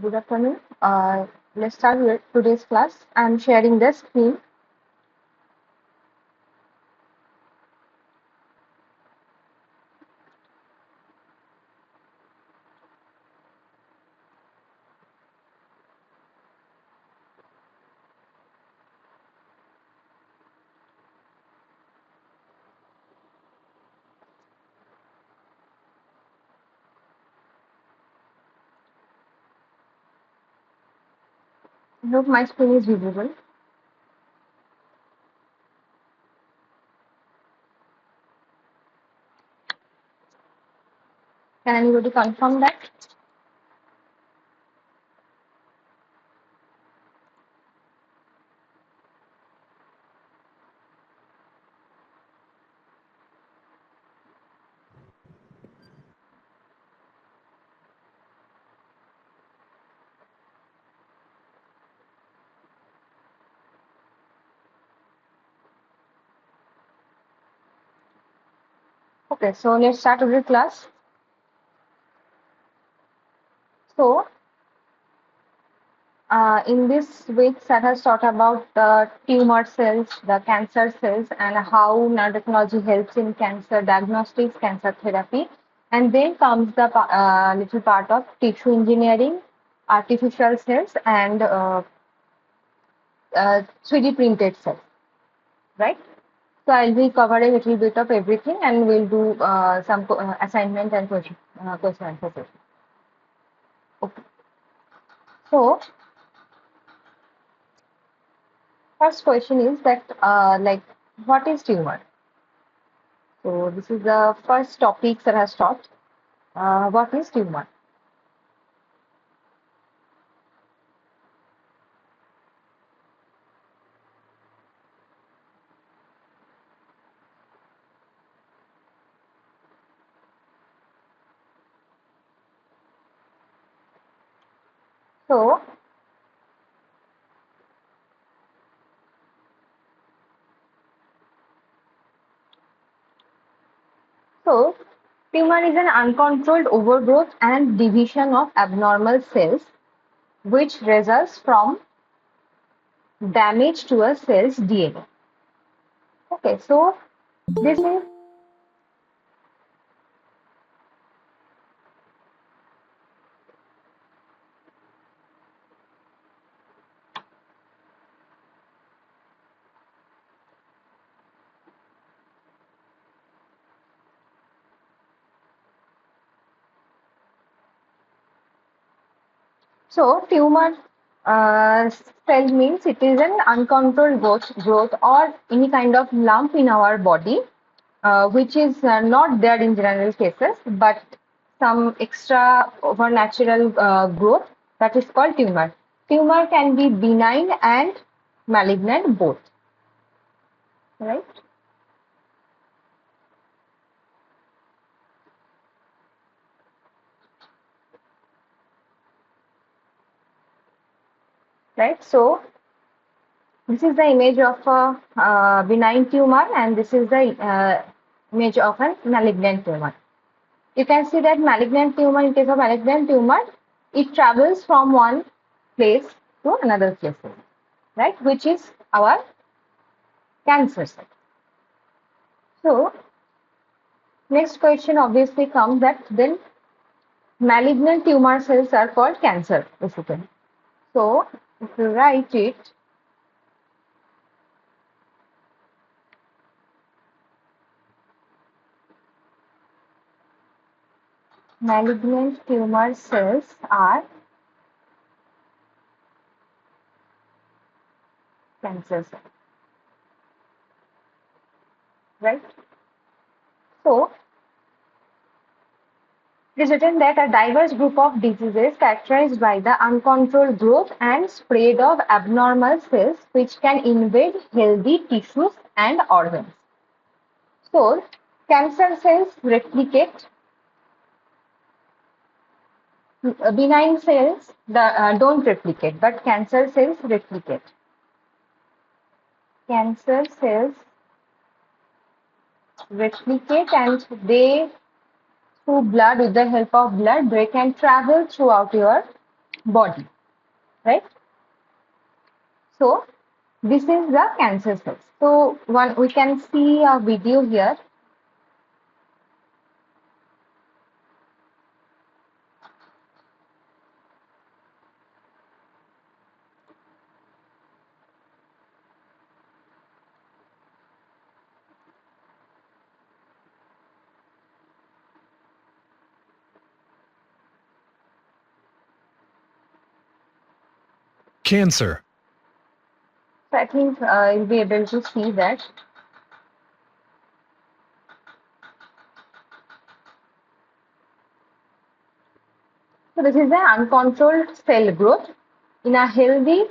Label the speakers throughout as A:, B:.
A: Good afternoon. Let's start with today's class. I'm sharing the screen. I hope my screen is visible. Can anybody confirm that? Okay, so let's start with the class. So, in this week, Sir has taught about the tumor cells, the cancer cells, and how nanotechnology helps in cancer diagnostics, cancer therapy. And then comes the little part of tissue engineering, artificial cells, and 3D printed cells, right? So I'll be covering a little bit of everything, and we'll do some assignment and question answer session. Okay. So first question is that like what is tumor? So this is the first topic that has taught. What is tumor? So so tumor is an uncontrolled overgrowth and division of abnormal cells which results from damage to a cell's DNA. Okay, so this is so tumor cell means it is an uncontrolled growth or any kind of lump in our body, which is not there in general cases, but some extra overnatural growth that is called tumor. Tumor can be benign and malignant both, right? Right. So this is the image of a benign tumor, and this is the image of a malignant tumor. You can see that malignant tumor, in case of malignant tumor, it travels from one place to another place, right? Which is our cancer cell. So, next question obviously comes that then malignant tumor cells are called cancer, basically. So, if you write it, malignant tumor cells are cancer cells, right? So, it is written that a diverse group of diseases characterized by the uncontrolled growth and spread of abnormal cells which can invade healthy tissues and organs. So, cancer cells replicate, benign cells don't replicate, but cancer cells replicate. Cancer cells replicate and they, through blood, with the help of blood, they can travel throughout your body, right? So, this is the cancer cells. So, one we can see a video here.
B: Cancer.
A: So, I think you'll be able to see that. So, this is the uncontrolled cell growth in a healthy,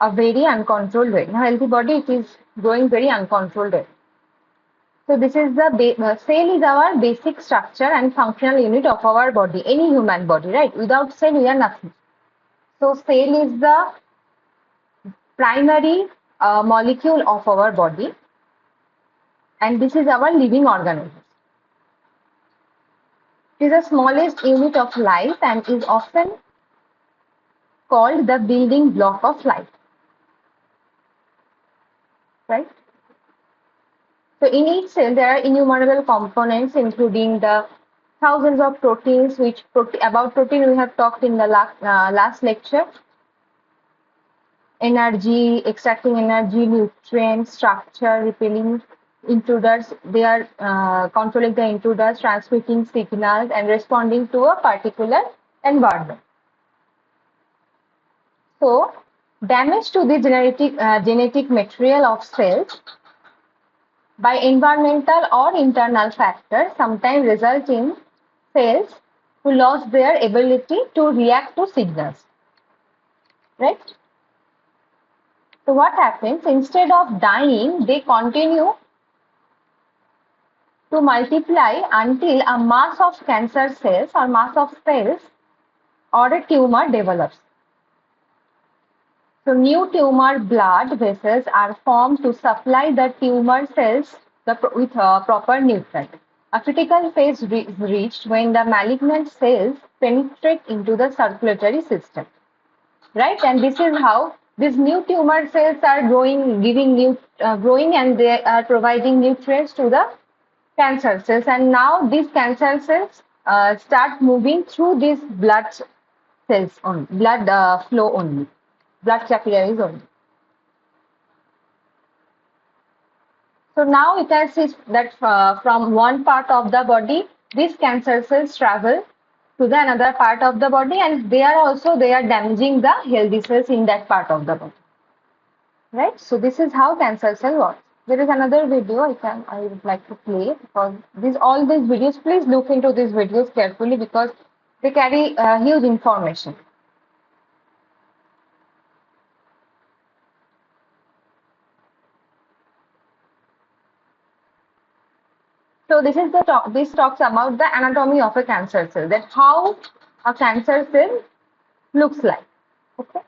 A: a very uncontrolled way. In a healthy body, it is growing very uncontrolled way. So, this is the cell is our basic structure and functional unit of our body, any human body, right? Without cell, we are nothing. So, cell is the primary molecule of our body, and this is our living organism. It is the smallest unit of life and is often called the building block of life, right? So in each cell, there are innumerable components, including the thousands of proteins, which about protein we have talked in the last lecture. Energy, extracting energy, nutrients, structure, repelling intruders. They are controlling the intruders, transmitting signals, and responding to a particular environment. So, damage to the genetic material of cells by environmental or internal factors sometimes result in cells who lost their ability to react to signals, right? So what happens? Instead of dying, they continue to multiply until a mass of cancer cells or mass of cells or a tumor develops. So new tumor blood vessels are formed to supply the tumor cells with proper nutrient. A critical phase is reached when the malignant cells penetrate into the circulatory system, right? And this is how these new tumor cells are growing, growing, and they are providing nutrients to the cancer cells. And now these cancer cells start moving through these blood cells only, blood flow only, blood capillaries only. So now you can see that from one part of the body, these cancer cells travel to the another part of the body, and they are damaging the healthy cells in that part of the body, right? So this is how cancer cell works. There is another video I would like to play, because all these videos, please look into these videos carefully because they carry huge information. So this is this talks about the anatomy of a cancer cell, that how a cancer cell looks like. Okay.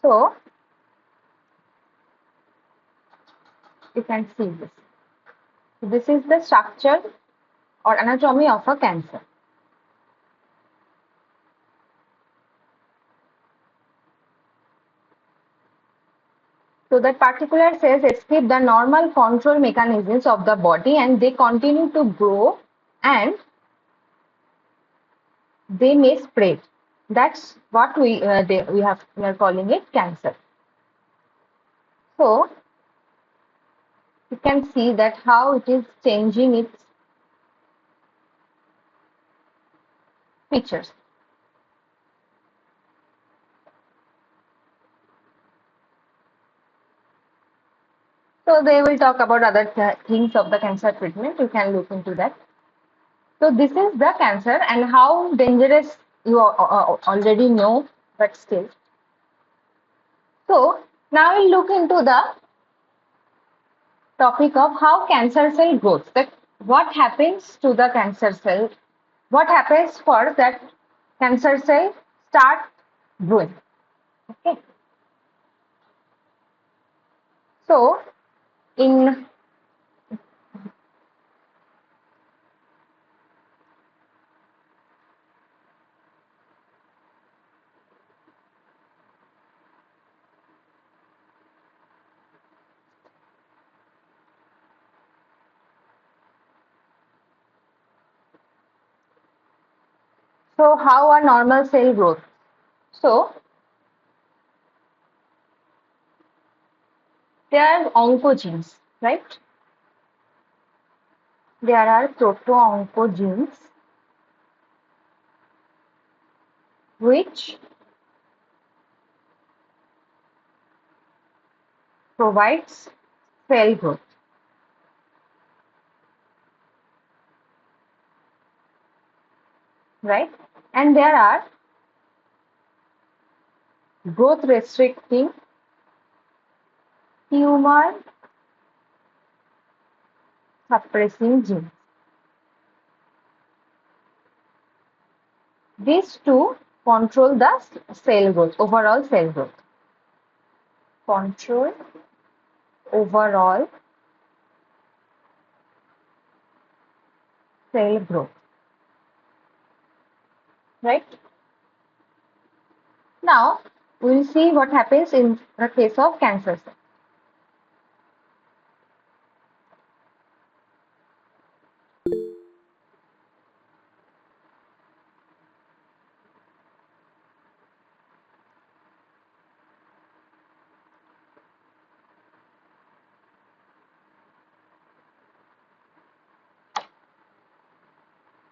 A: So you can see this. This is the structure or anatomy of a cancer. So that particular cells escape the normal control mechanisms of the body and they continue to grow and they may spread. That's what we are calling it cancer. So you can see that how it is changing its features. So they will talk about other things of the cancer treatment. You can look into that. So this is the cancer and how dangerous you already know, but still. So now we'll look into the topic of how cancer cell grows. That what happens to the cancer cell? What happens for that cancer cell start growing? Okay. So in so how a normal cell grows? So there are oncogenes, right? There are proto-oncogenes which provides cell growth, right? And there are growth restricting tumor suppressing genes. These two control the cell growth, overall cell growth. Control overall cell growth, right? Now we'll see what happens in the case of cancer cell.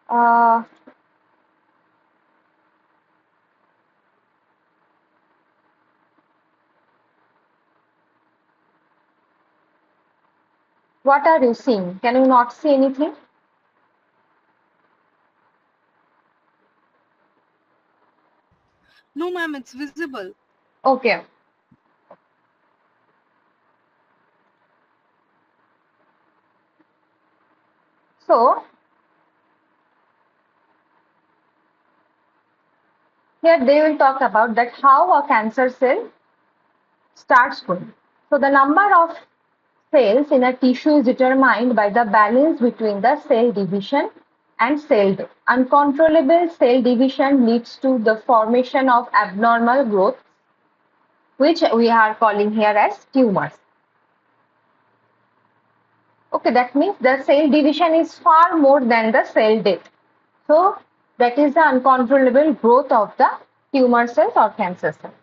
A: Uh, what are you seeing? Can you not see anything?
B: No, ma'am, it's visible.
A: Okay. So here they will talk about that how a cancer cell starts growing. So the number of cells in a tissue is determined by the balance between the cell division and cell death. Uncontrollable cell division leads to the formation of abnormal growth, which we are calling here as tumors. Okay, that means the cell division is far more than the cell death. So that is the uncontrollable growth of the tumor cells or cancer cells.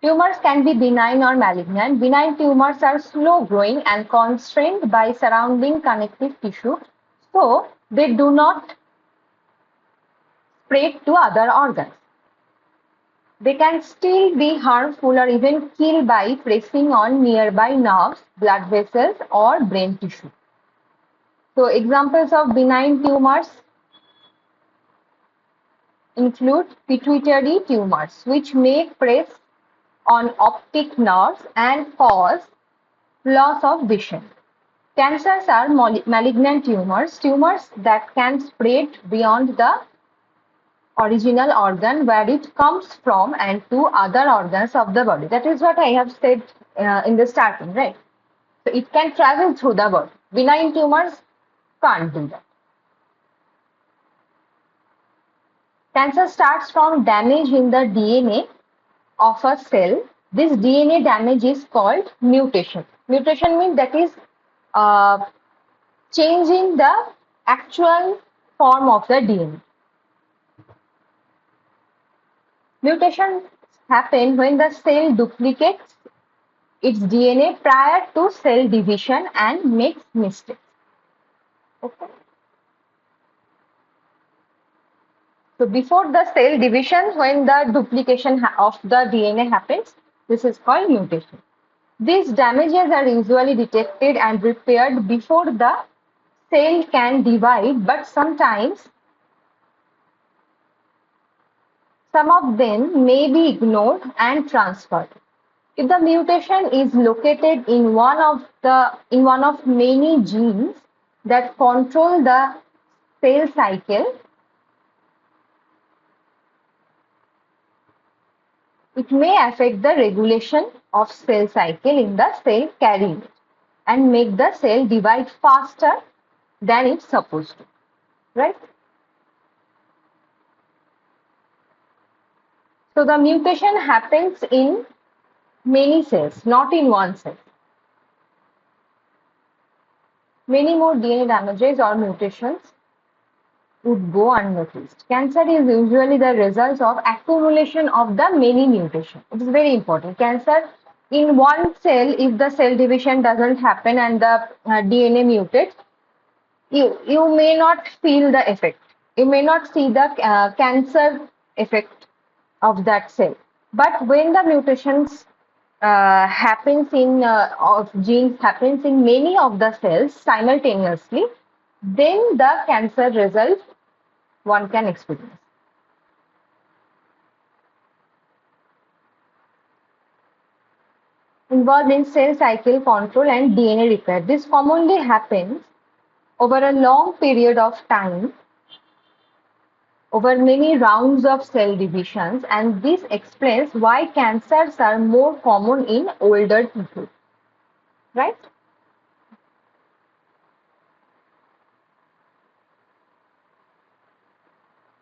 A: Tumors can be benign or malignant. Benign tumors are slow growing and constrained by surrounding connective tissue, so they do not spread to other organs. They can still be harmful or even kill by pressing on nearby nerves, blood vessels, or brain tissue. So examples of benign tumors include pituitary tumors, which may press on optic nerves and cause loss of vision. Cancers are malignant tumors, tumors that can spread beyond the original organ where it comes from and to other organs of the body. That is what I have said in the starting, right? So it can travel through the body. Benign tumors can't do that. Cancer starts from damage in the DNA of a cell. This DNA damage is called mutation. Mutation means that is uh, changing the actual form of the DNA. Mutations happen when the cell duplicates its DNA prior to cell division and makes mistakes. Okay. So before the cell division, when the duplication of the DNA happens, this is called mutation. These damages are usually detected and repaired before the cell can divide, but sometimes some of them may be ignored and transferred. If the mutation is located in one of many genes that control the cell cycle, it may affect the regulation of cell cycle in the cell carrying it and make the cell divide faster than it's supposed to, right? So the mutation happens in many cells, not in one cell. Many more DNA damages or mutations would go unnoticed. Cancer is usually the result of accumulation of the many mutations. It is very important. Cancer in one cell, if the cell division doesn't happen and the DNA mutates, you may not feel the effect. You may not see the cancer effect of that cell. But when the mutations happens in of genes happens in many of the cells simultaneously, then the cancer result one can experience. Involved in cell cycle control and DNA repair. This commonly happens over a long period of time, over many rounds of cell divisions, and this explains why cancers are more common in older people, right?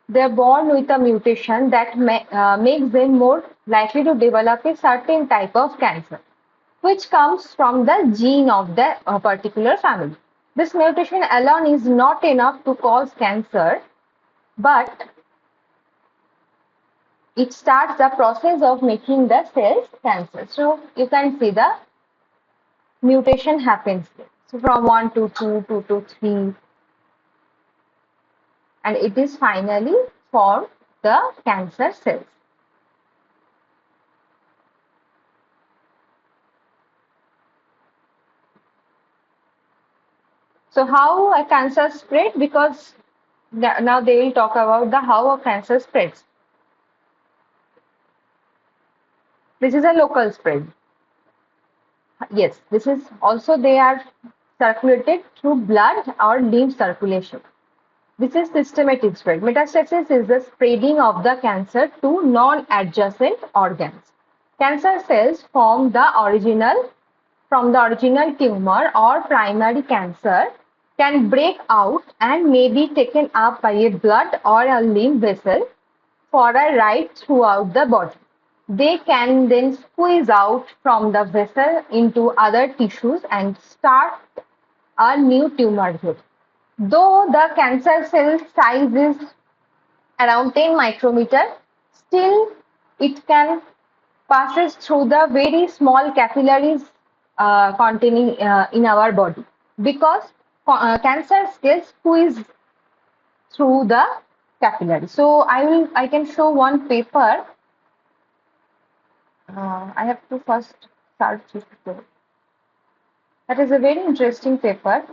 A: They are born with a mutation that makes them more likely to develop a certain type of cancer, which comes from the gene of the particular family. This mutation alone is not enough to cause cancer, but it starts the process of making the cells cancer. So you can see the mutation happens there. So from 1 to 2, 2 to 3, and it is finally for the cancer cells. So how a cancer spread? Because now they will talk about the how a cancer spreads. This is a local spread. Yes, this is also they are circulated through blood or lymph circulation. This is systematic spread. Metastasis is the spreading of the cancer to non-adjacent organs. Cancer cells from the original tumor or primary cancer can break out and may be taken up by a blood or a lymph vessel for a ride throughout the body. They can then squeeze out from the vessel into other tissues and start a new tumor growth. Though the cancer cell size is around 10 micrometer, still it can passes through the very small capillaries containing in our body, because cancer cells squeeze through the capillary. So I can show one paper. I have to first search it. That is a very interesting paper.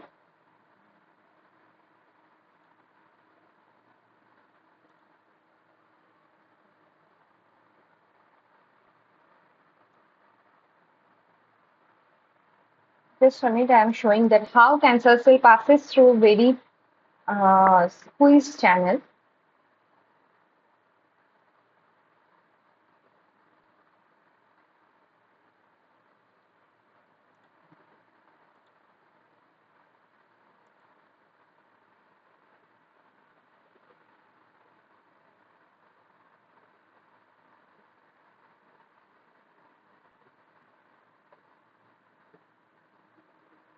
A: Just a minute, I am showing that how cancer cell passes through very squeeze channel.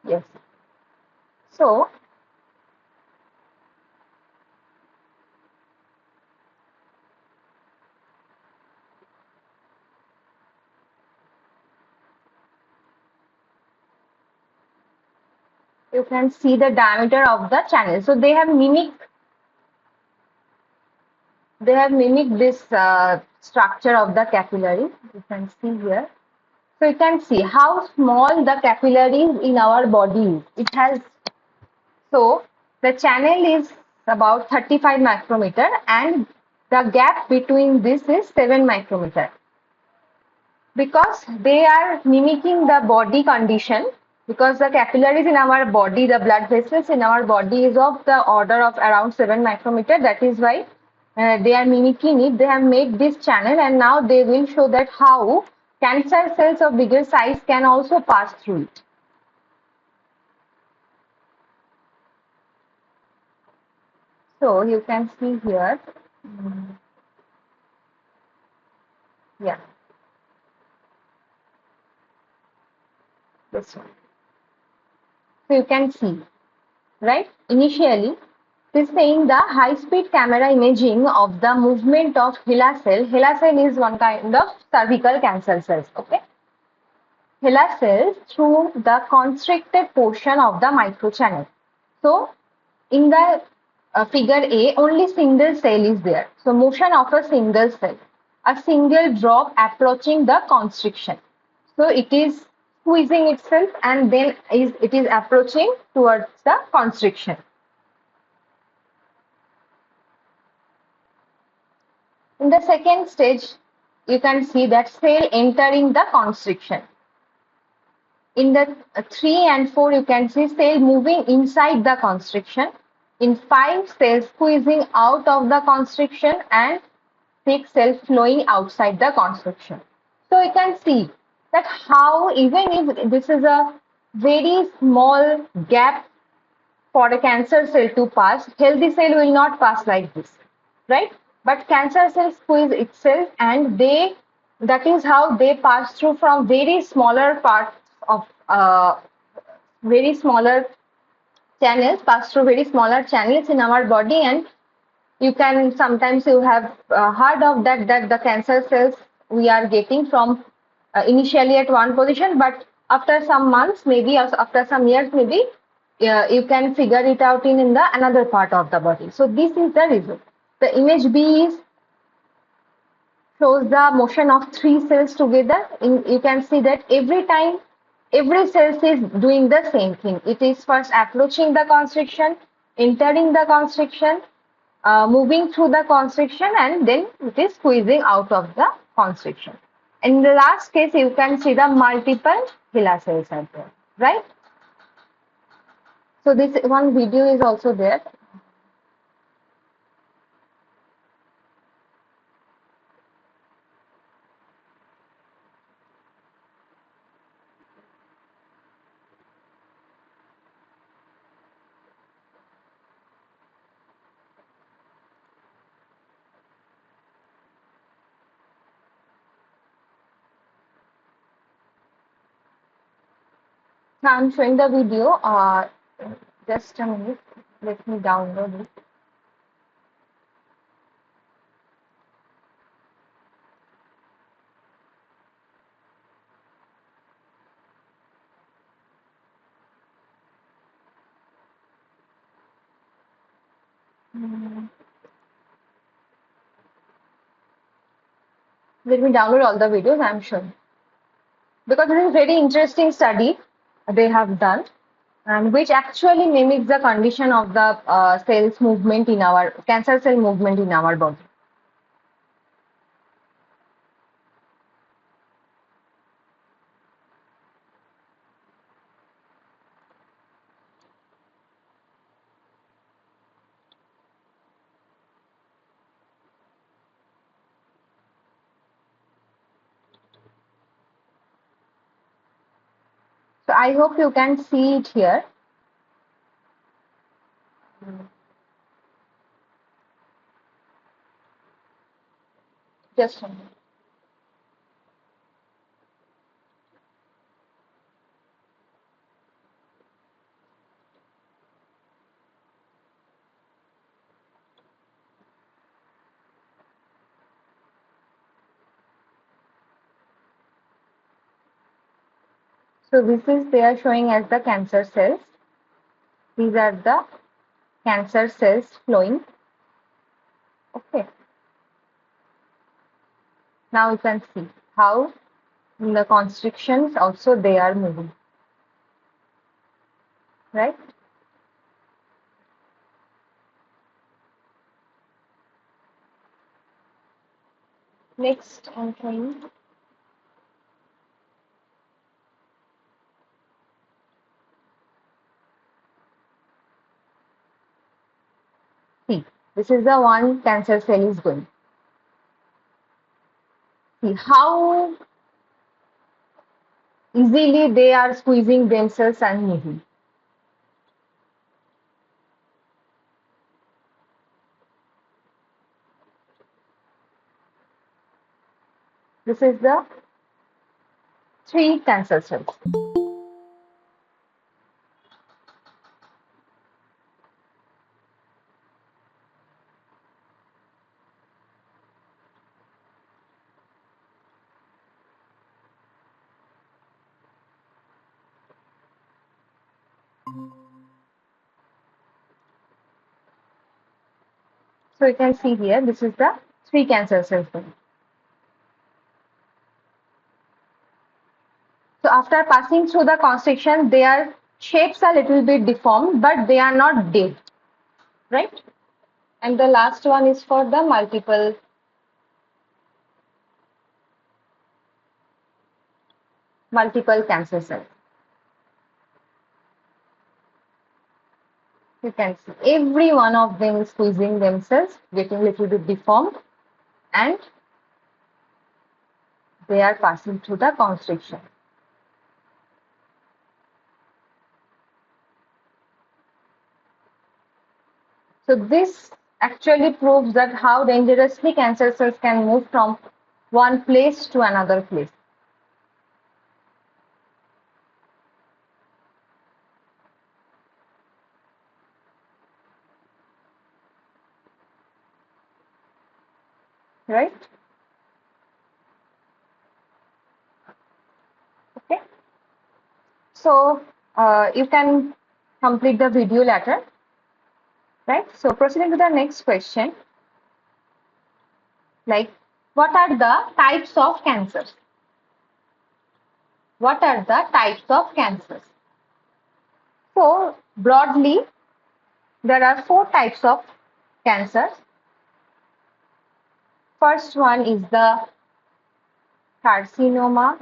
A: Yes. So you can see the diameter of the channel. So they have mimicked this structure of the capillary. You can see here. So you can see how small the capillaries in our body is. It has, so the channel is about 35 micrometer and the gap between this is 7 micrometer. Because they are mimicking the body condition, because the capillaries in our body, the blood vessels in our body is of the order of around 7 micrometer. That is why they are mimicking it. They have made this channel and now they will show that how cancer cells of bigger size can also pass through it. So you can see here, yeah, this one. So you can see, right? Initially, it is saying the high-speed camera imaging of the movement of HeLa cell. HeLa cell is one kind of cervical cancer cells. Okay, HeLa cells through the constricted portion of the microchannel. So, in the figure A, only single cell is there. So, motion of a single cell, a single drop approaching the constriction. So, it is squeezing itself and then it is approaching towards the constriction. In the second stage, you can see that cell entering the constriction. In the 3 and 4, you can see cell moving inside the constriction. In 5, cell squeezing out of the constriction, and 6, cell flowing outside the constriction. So you can see that how even if this is a very small gap for a cancer cell to pass, healthy cell will not pass like this, right? But cancer cells squeeze itself and that is how they pass through from very smaller parts of very smaller channels, pass through very smaller channels in our body. And you can sometimes you have heard of that the cancer cells we are getting from initially at one position, but after some months, maybe after some years, maybe you can figure it out in the another part of the body. So this is the result. The image B is shows the motion of 3 cells together. You can see that every time every cell is doing the same thing. It is first approaching the constriction, entering the constriction, moving through the constriction, and then it is squeezing out of the constriction. In the last case, you can see the multiple HeLa cells are there, right? So this one video is also there. Now I'm showing the video. Just a minute. Let me download it. Let me download all the videos. I'm sure because it is a very interesting study they have done, and which actually mimics the condition of the cells movement in our cancer cell movement in our body. So I hope you can see it here. Just a minute. So this is they are showing as the cancer cells. These are the cancer cells flowing. Okay. Now you can see how in the constrictions also they are moving. Right? Next, I'm showing. See, this is the one cancer cell is going. See how easily they are squeezing themselves and moving. This is the 3 cancer cells. So you can see here, this is the 3 cancer cells. So after passing through the constriction, their shapes are little bit deformed, but they are not dead, right? And the last one is for the multiple cancer cells. You can see every one of them is squeezing themselves, getting little bit deformed, and they are passing through the constriction. So this actually proves that how dangerously cancer cells can move from one place to another place. Right? Okay. So you can complete the video later. Right? So proceeding to the next question, like what are the types of cancers? What are the types of cancers? So broadly, there are 4 types of cancers. First one is the carcinoma.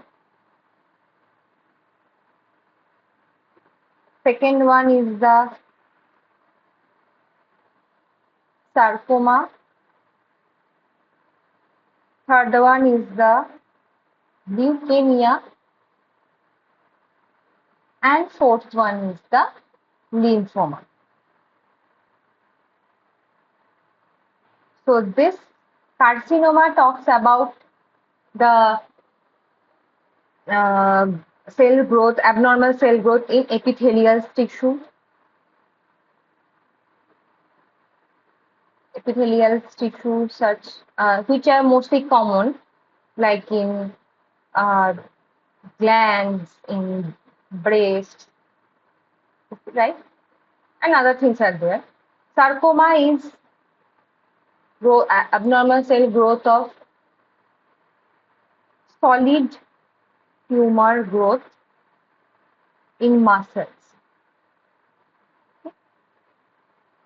A: Second one is the sarcoma. Third one is the leukemia. And fourth one is the lymphoma. So this carcinoma talks about the cell growth, abnormal cell growth in epithelial tissue. Epithelial tissue such which are mostly common, like in uh, glands, in breast, right? And other things are there. Sarcoma is abnormal cell growth of solid tumor growth in muscles.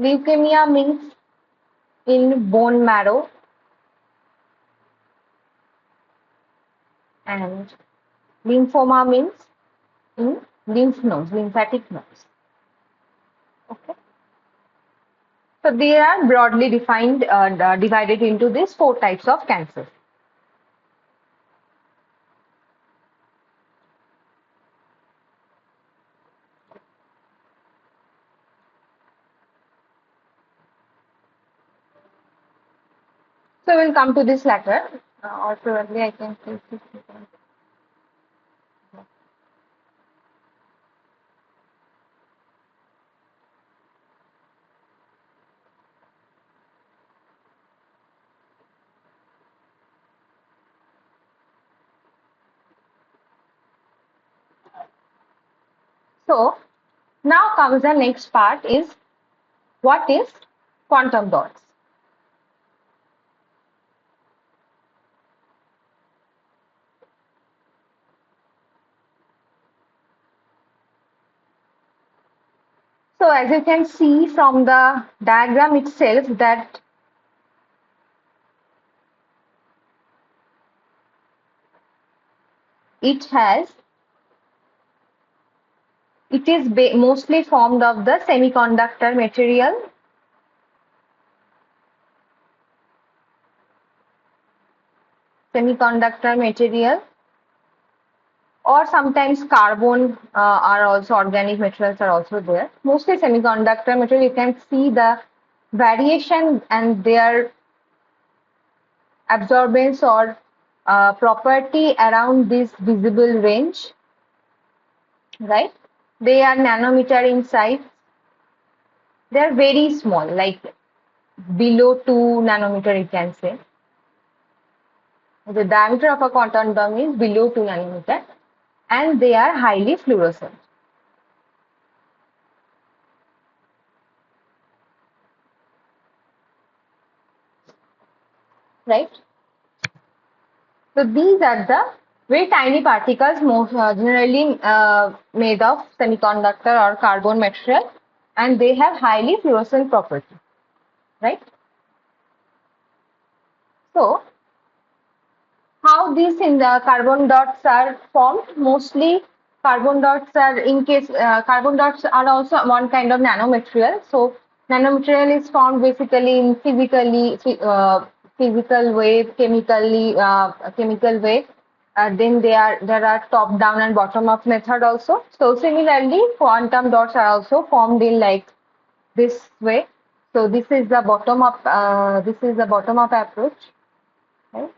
A: Leukemia means in bone marrow, and lymphoma means in lymph nodes, lymphatic nodes. Okay. So they are broadly defined, divided into these 4 types of cancers. So we'll come to this later, or probably I can take this. So now comes the next part is what is quantum dots. So as you can see from the diagram itself that it has it is mostly formed of the semiconductor material, or sometimes carbon are also organic materials are also there. Mostly semiconductor material. You can see the variation and their absorbance or property around this visible range, right? They are nanometer in size. They are very small, like below 2 nanometer, you can say. The diameter of a quantum dot is below 2 nanometer, and they are highly fluorescent, right? So these are the very tiny particles, most generally made of semiconductor or carbon material, and they have highly fluorescent property, right? So how these in the carbon dots are formed? Mostly carbon dots are carbon dots are also one kind of nanomaterial. So nanomaterial is formed basically in physical way, chemical way. Then there are top down and bottom up method also. So similarly, quantum dots are also formed in like this way. So this is the bottom up. This is the bottom up approach, right?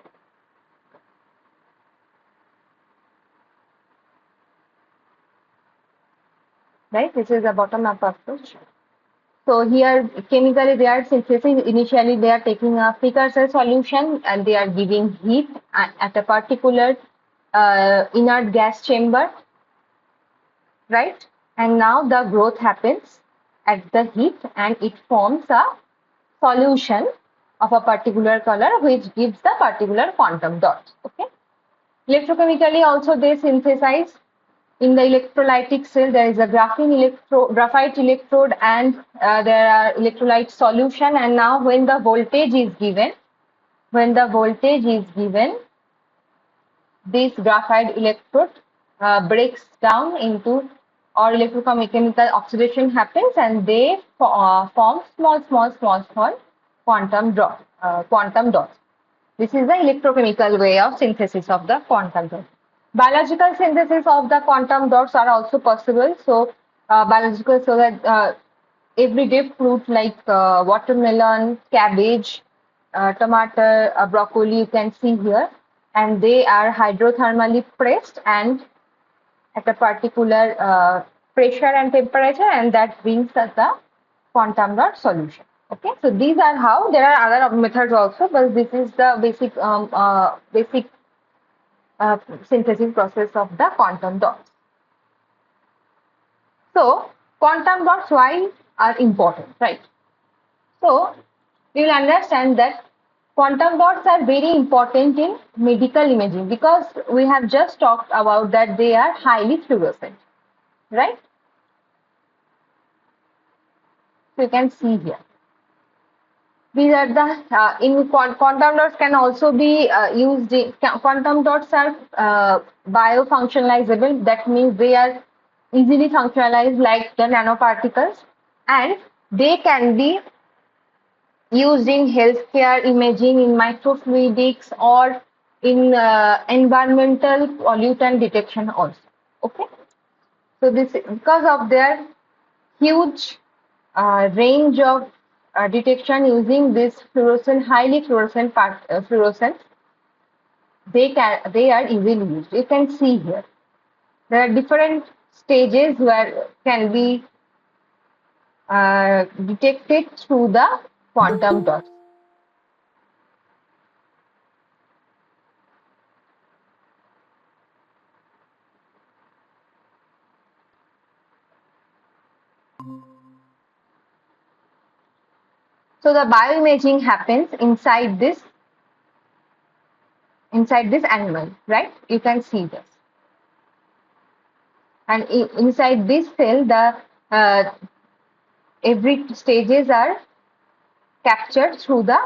A: Right. This is the bottom up approach. So here chemically they are synthesizing. Initially they are taking a precursor solution and they are giving heat at a particular inert gas chamber, right? And now the growth happens at the heat and it forms a solution of a particular color which gives the particular quantum dot. Okay. Electrochemically also they synthesize. In the electrolytic cell, there is a graphite electrode, and there are electrolyte solution. And now, when the voltage is given, this graphite electrode breaks down into, or electrochemical oxidation happens, and they form small quantum dots. This is the electrochemical way of synthesis of the quantum dot. Biological synthesis of the quantum dots are also possible. So, biological, so that everyday fruit like watermelon, cabbage, tomato, broccoli, you can see here, and they are hydrothermally pressed and at a particular pressure and temperature, and that brings us the quantum dot solution. Okay, so these are how. There are other methods also, but this is the basic synthesis process of the quantum dots. So quantum dots why are important, right? So we will understand that quantum dots are very important in medical imaging because we have just talked about that they are highly fluorescent, right? So you can see here. These are the quantum dots can also be used. Quantum dots are biofunctionalizable. That means they are easily functionalized like the nanoparticles, and they can be used in healthcare imaging, in microfluidics, or in environmental pollutant detection also. Okay, so this because of their huge range of detection using this highly fluorescent, they are easily used. You can see here there are different stages where can be detected through the quantum dots. So the bioimaging happens inside this animal, right? You can see this. And inside this cell, the every stages are captured through the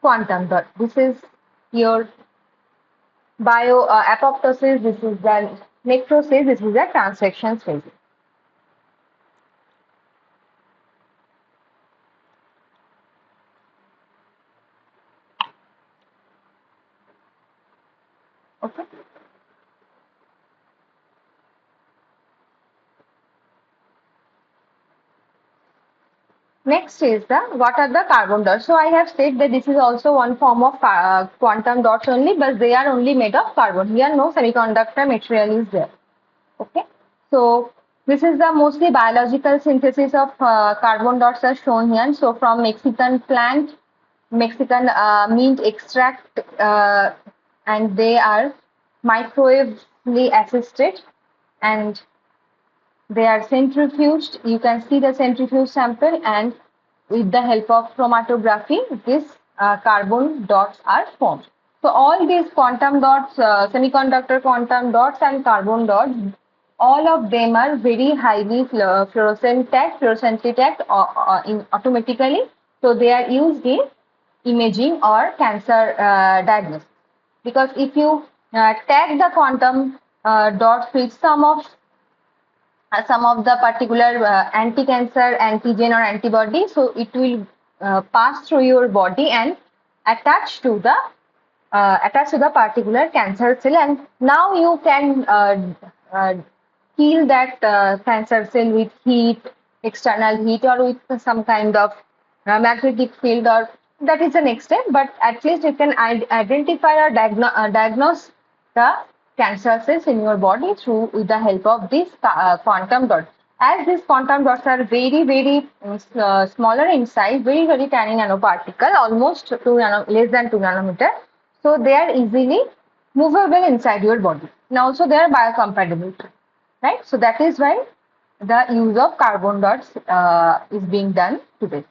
A: quantum dot. This is your apoptosis, this is the necrosis, this is the transaction phase. Okay. Next is what are the carbon dots. So I have said that this is also one form of quantum dots only, but they are only made of carbon. Here no semiconductor material is there. Okay. So this is the mostly biological synthesis of carbon dots are shown here. So from Mexican plant, Mexican mint extract, and they are microwavely assisted, and they are centrifuged. You can see the centrifuge sample, and with the help of chromatography, these carbon dots are formed. So all these quantum dots, semiconductor quantum dots and carbon dots, all of them are very highly fluorescently tagged automatically. So they are used in imaging or cancer diagnosis. Because if you tag the quantum dots with some of the particular anti-cancer antigen or antibody, so it will pass through your body and attach to the particular cancer cell, and now you can kill that cancer cell with heat, external heat, or with some kind of magnetic field, or that is the next step. But at least you can identify or diagnose the cancer cells in your body through with the help of this quantum dot. As these quantum dots are very, very smaller in size, very, very tiny nanoparticle, almost less than 2 nanometer. So they are easily movable inside your body. And also they are biocompatible, right? So that is why the use of carbon dots is being done today.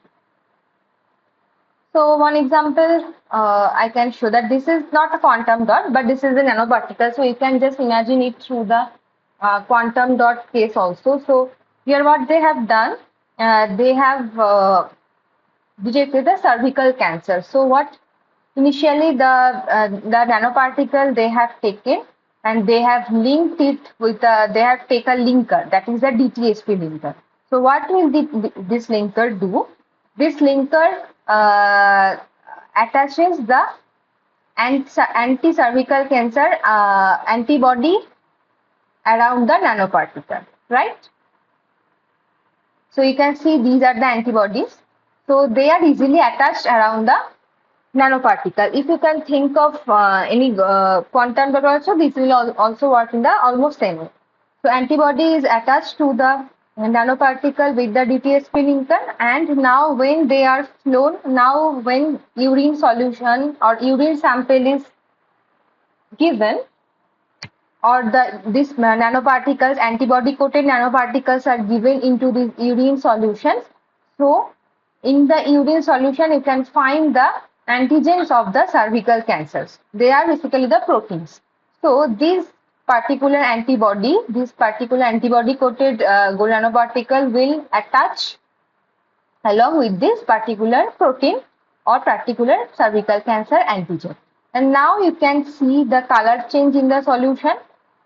A: So one example, I can show that this is not a quantum dot, but this is a nanoparticle. So you can just imagine it through the quantum dot case also. So here what they have done, they have detected the cervical cancer. So what initially the nanoparticle they have taken, and they have linked it with they have taken a linker, that is the DTSP linker. So what will this linker do? This linker attaches the anti-cervical cancer antibody around the nanoparticle, right? So you can see these are the antibodies. So they are easily attached around the nanoparticle. If you can think of any quantum dot also, this will also work in the almost same way. So antibody is attached to the nanoparticle with the DTSP linker, and now when they are flown, now when urine solution or urine sample is given, or these nanoparticles, antibody coated nanoparticles are given into these urine solutions. So in the urine solution, you can find the antigens of the cervical cancers. They are basically the proteins. So this particular antibody coated gold nanoparticle will attach along with this particular protein or particular cervical cancer antigen. And now you can see the color change in the solution,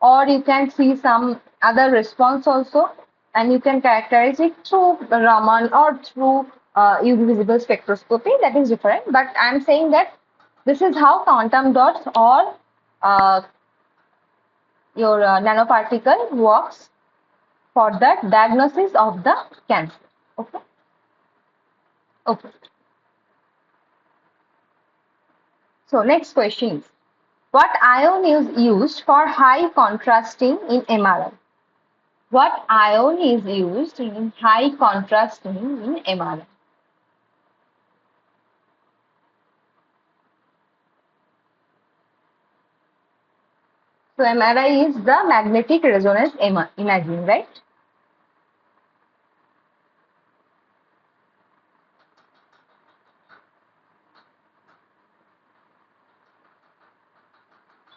A: or you can see some other response also, and you can characterize it through Raman or through UV visible spectroscopy. That is different, but I am saying that this is how quantum dots or your nanoparticle works for the diagnosis of the cancer. Okay. Okay. So next question is, what ion is used for high contrasting in MRI? What ion is used in high contrasting in MRI? So MRI is the magnetic resonance imaging, right?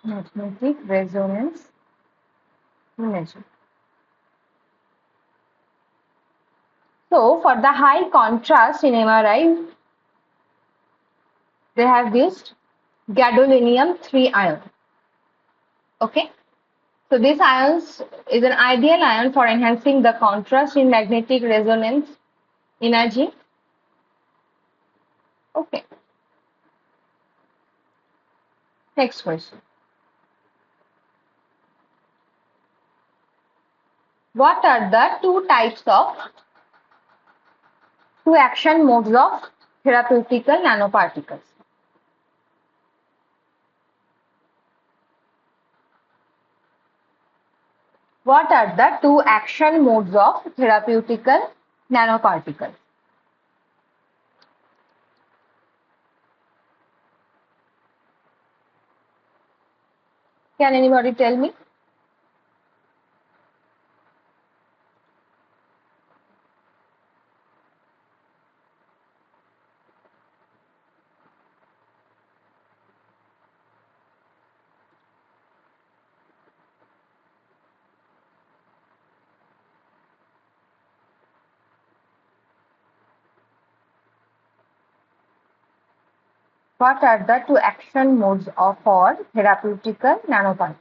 A: magnetic resonance imaging. So for the high contrast in MRI, they have used gadolinium 3 ion. Okay. So this ions is an ideal ion for enhancing the contrast in magnetic resonance imaging. Okay. Next question. What are the two action modes of therapeutical nanoparticles? What are the two action modes of therapeutical nanoparticles? Can anybody tell me? What are the two action modes of for therapeutical nanoparticles?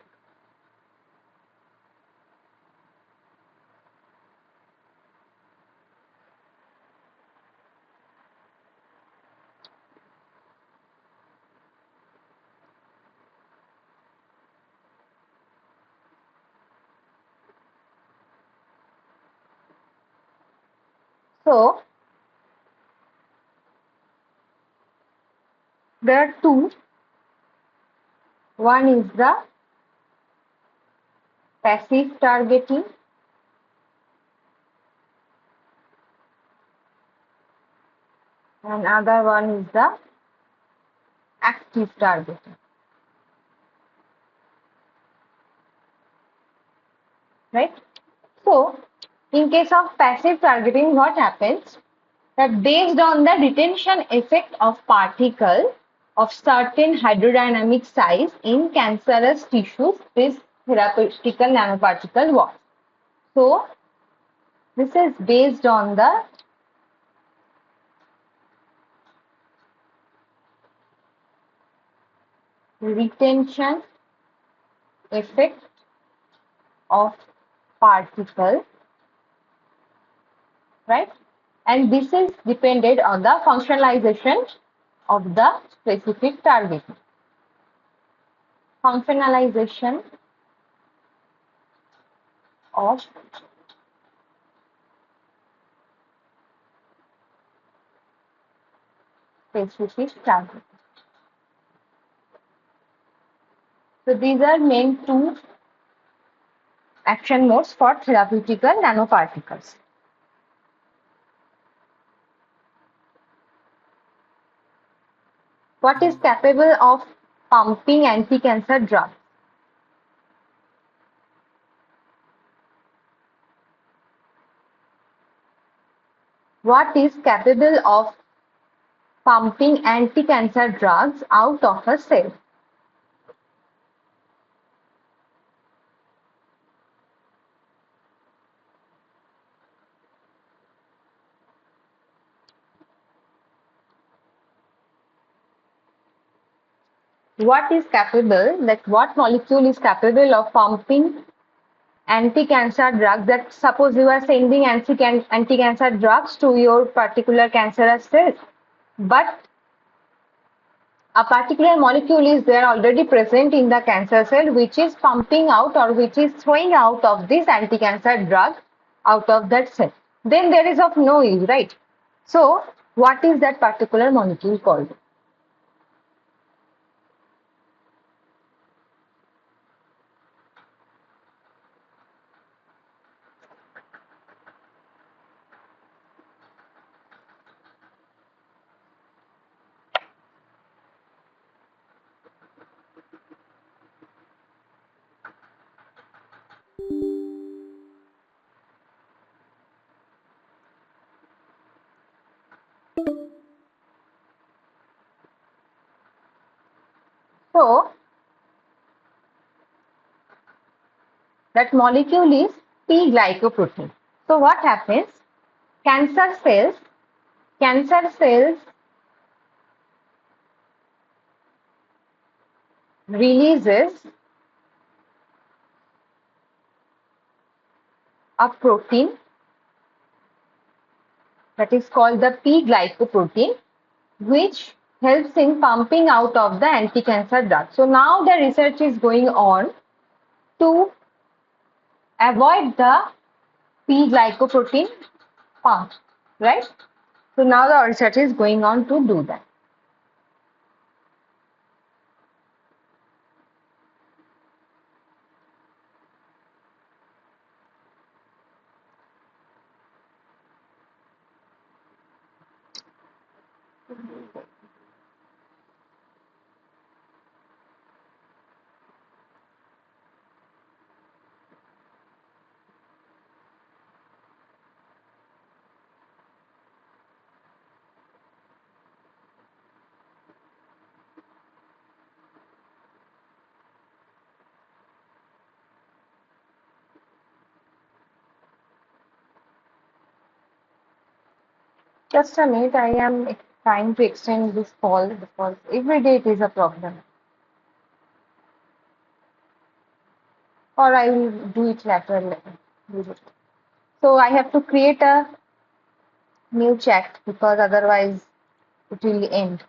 A: So there are two. One is the passive targeting and other one is the active targeting. Right? So in case of passive targeting, what happens? That based on the retention effect of particle of certain hydrodynamic size in cancerous tissues, this therapeutical nanoparticle works. So this is based on the retention effect of particle, right? And this is dependent on the functionalization of the specific target. Functionalization of specific target. So these are main two action modes for therapeutical nanoparticles. What is capable of pumping anti-cancer drugs? What is capable of pumping anti-cancer drugs out of a cell? What is capable, like what molecule is capable of pumping anti-cancer drugs? That suppose you are sending anti-cancer drugs to your particular cancerous cells, but a particular molecule is there already present in the cancer cell which is pumping out or which is throwing out of this anti-cancer drug out of that cell. Then there is of no use, right? So what is that particular molecule called? So That molecule is P-glycoprotein. So what happens? Cancer cells, cancer cells releases a protein that is called the P-glycoprotein, which helps in pumping out of the anti-cancer drug. So now the research is going on to avoid the P-glycoprotein pump, right? So now the research is going on to do that. Just a minute, I am trying to extend this call because every day it is a problem. Or I will do it later. So I have to create a new chat because otherwise it will end.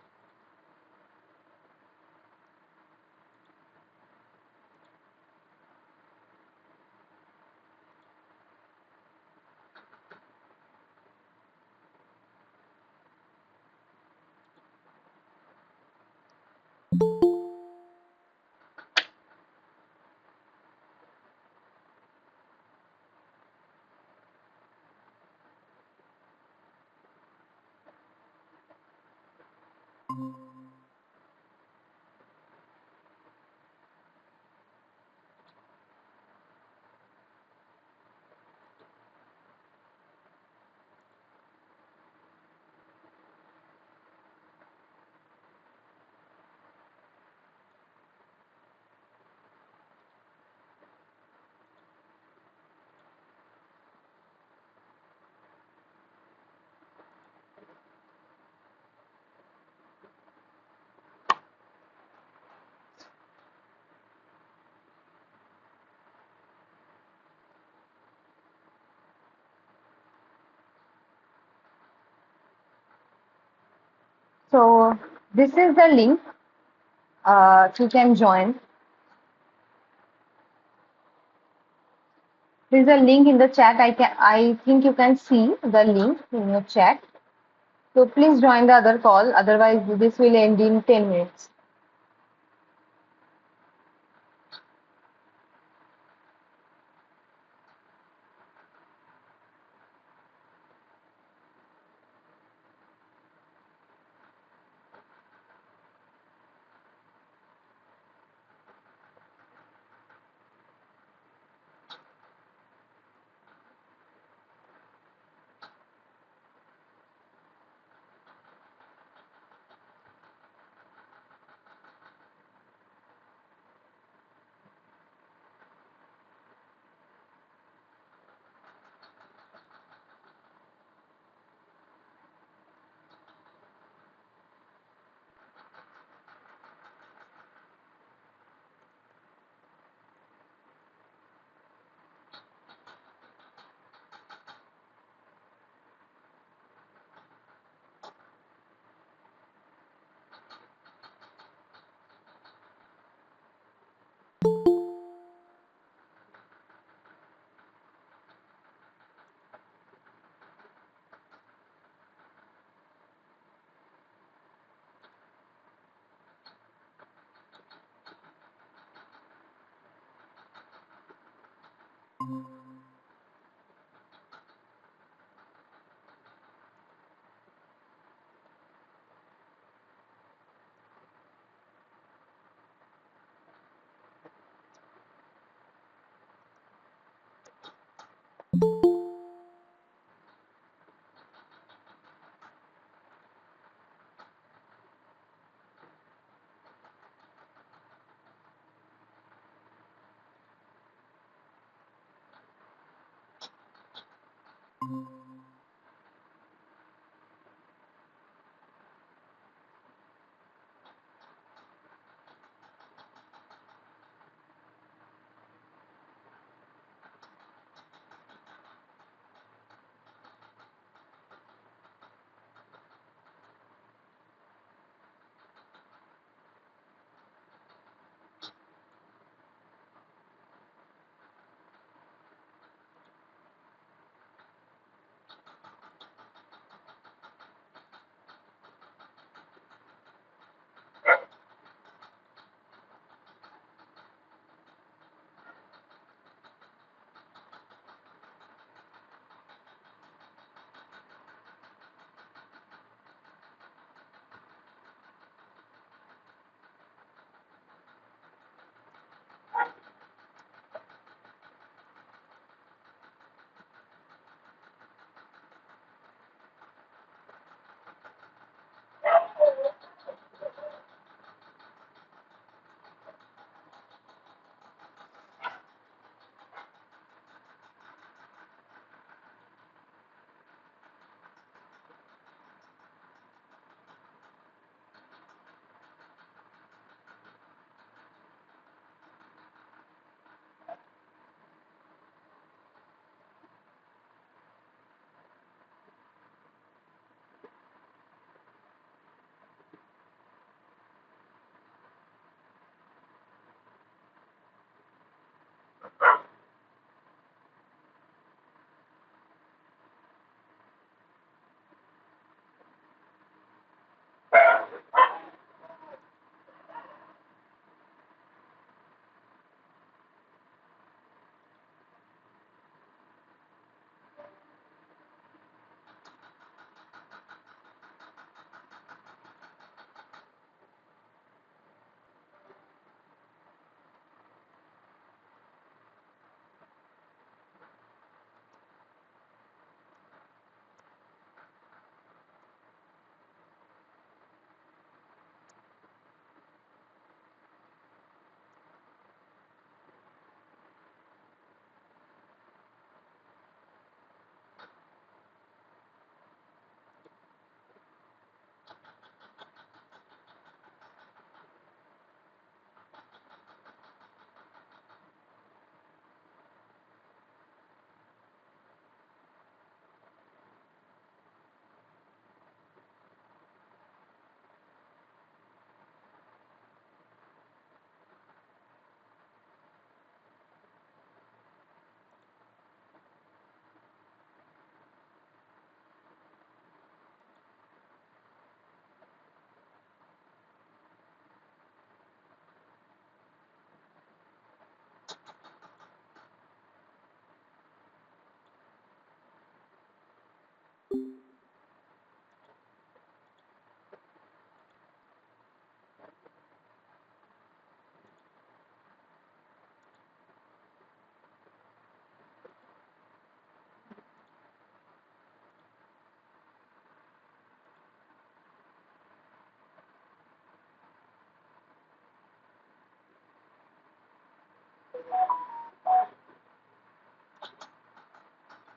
A: So this is the link. You can join. There is a link in the chat. I think you can see the link in your chat. So please join the other call. Otherwise, this will end in 10 minutes.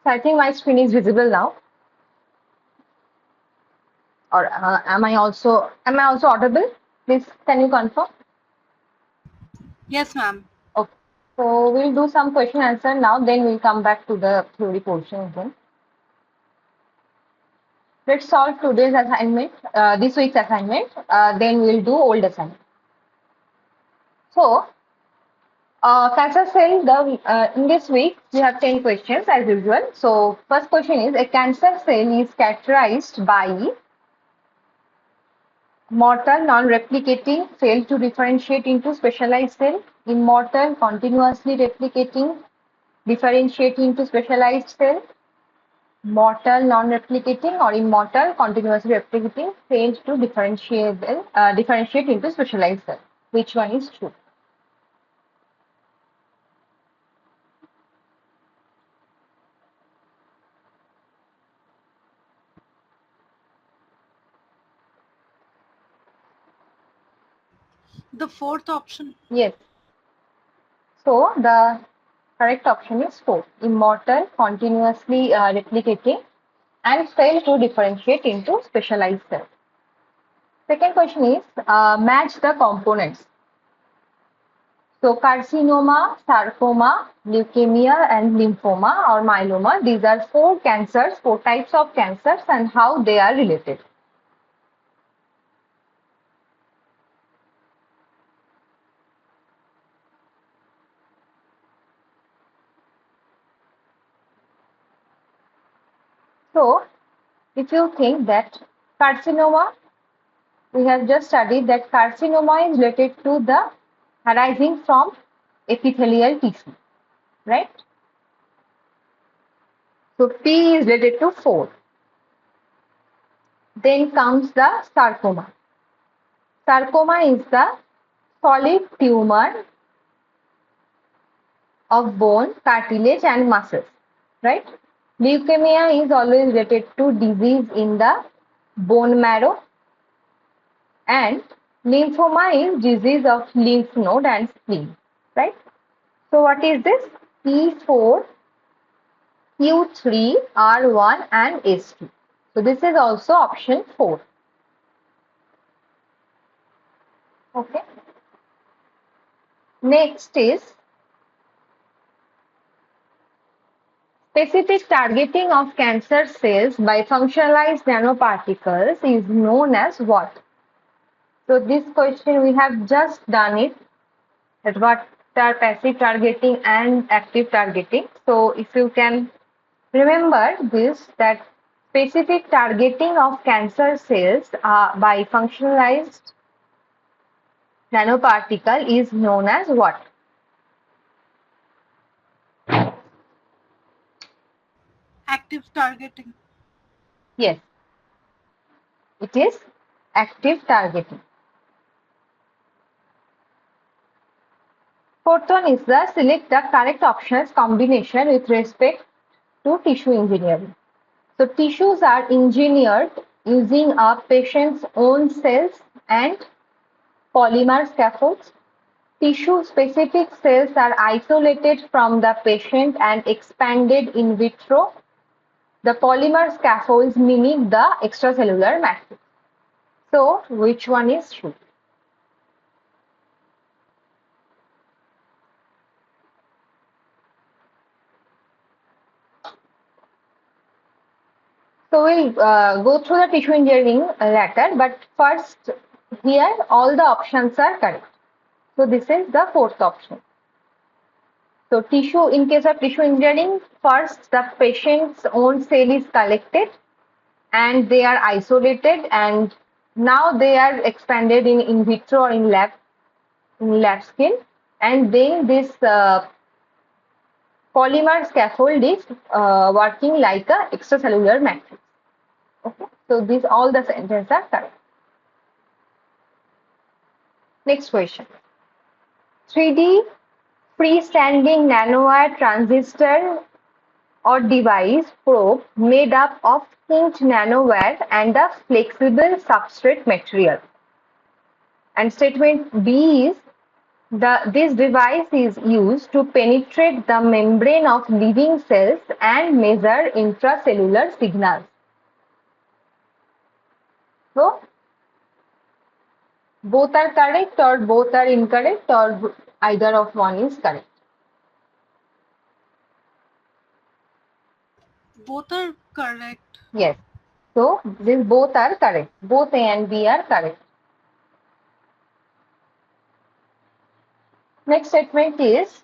A: So I think my screen is visible now. Or am I also audible? Please, can you confirm?
B: Yes, ma'am.
A: Okay. So we'll do some question answer now, then we'll come back to the theory portion again. Let's solve today's assignment, this week's assignment. Then we'll do old assignment. So, cancer cell, in this week we have 10 questions as usual. So, first question is, a cancer cell is characterized by mortal, non-replicating, fail to differentiate into specialized cell, immortal, continuously replicating, differentiate into specialized cell, mortal, non-replicating, or immortal, continuously replicating, failed to differentiate into specialized cell. Which one is true?
B: The fourth option.
A: Yes. So the Correct option is 4. Immortal, continuously replicating, and fail to differentiate into specialized cells. Second question is match the components. So carcinoma, sarcoma, leukemia, and lymphoma or myeloma. These are four cancers, four types of cancers, and how they are related. So, if you think that carcinoma, we have just studied that carcinoma is related to the arising from epithelial tissue, right? So, P is related to 4. Then comes the sarcoma. Sarcoma is the solid tumor of bone, cartilage, and muscles, right? Leukemia is always related to disease in the bone marrow, and lymphoma is disease of lymph node and spleen, right? So what is this? P4, Q3, R1, and S2. So this is also option 4. Okay. Next is specific targeting of cancer cells by functionalized nanoparticles is known as what? So this question we have just done it, that what are passive targeting and active targeting. So if you can remember this, that specific targeting of cancer cells by functionalized nanoparticle is known as what?
B: Active targeting.
A: Yes, it is active targeting. Fourth one is the select the correct options combination with respect to tissue engineering. So tissues are engineered using a patient's own cells and polymer scaffolds. Tissue-specific cells are isolated from the patient and expanded in vitro. The polymer scaffolds mimic the extracellular matrix. So, which one is true? So, we'll go through the tissue engineering later, but first, here all the options are correct. So, this is the fourth option. So tissue, in case of tissue engineering, first the patient's own cell is collected and they are isolated, and now they are expanded in vitro or in lab skin, and then this polymer scaffold is working like a extracellular matrix. Okay, so these all the sentences are correct. Next question. 3D freestanding nanowire transistor or device probe made up of thin nanowire and a flexible substrate material. And statement B is this device is used to penetrate the membrane of living cells and measure intracellular signals. So, both are correct or both are incorrect or either of one is correct.
B: Both are correct.
A: Yes. So, these both are correct. Both A and B are correct. Next statement is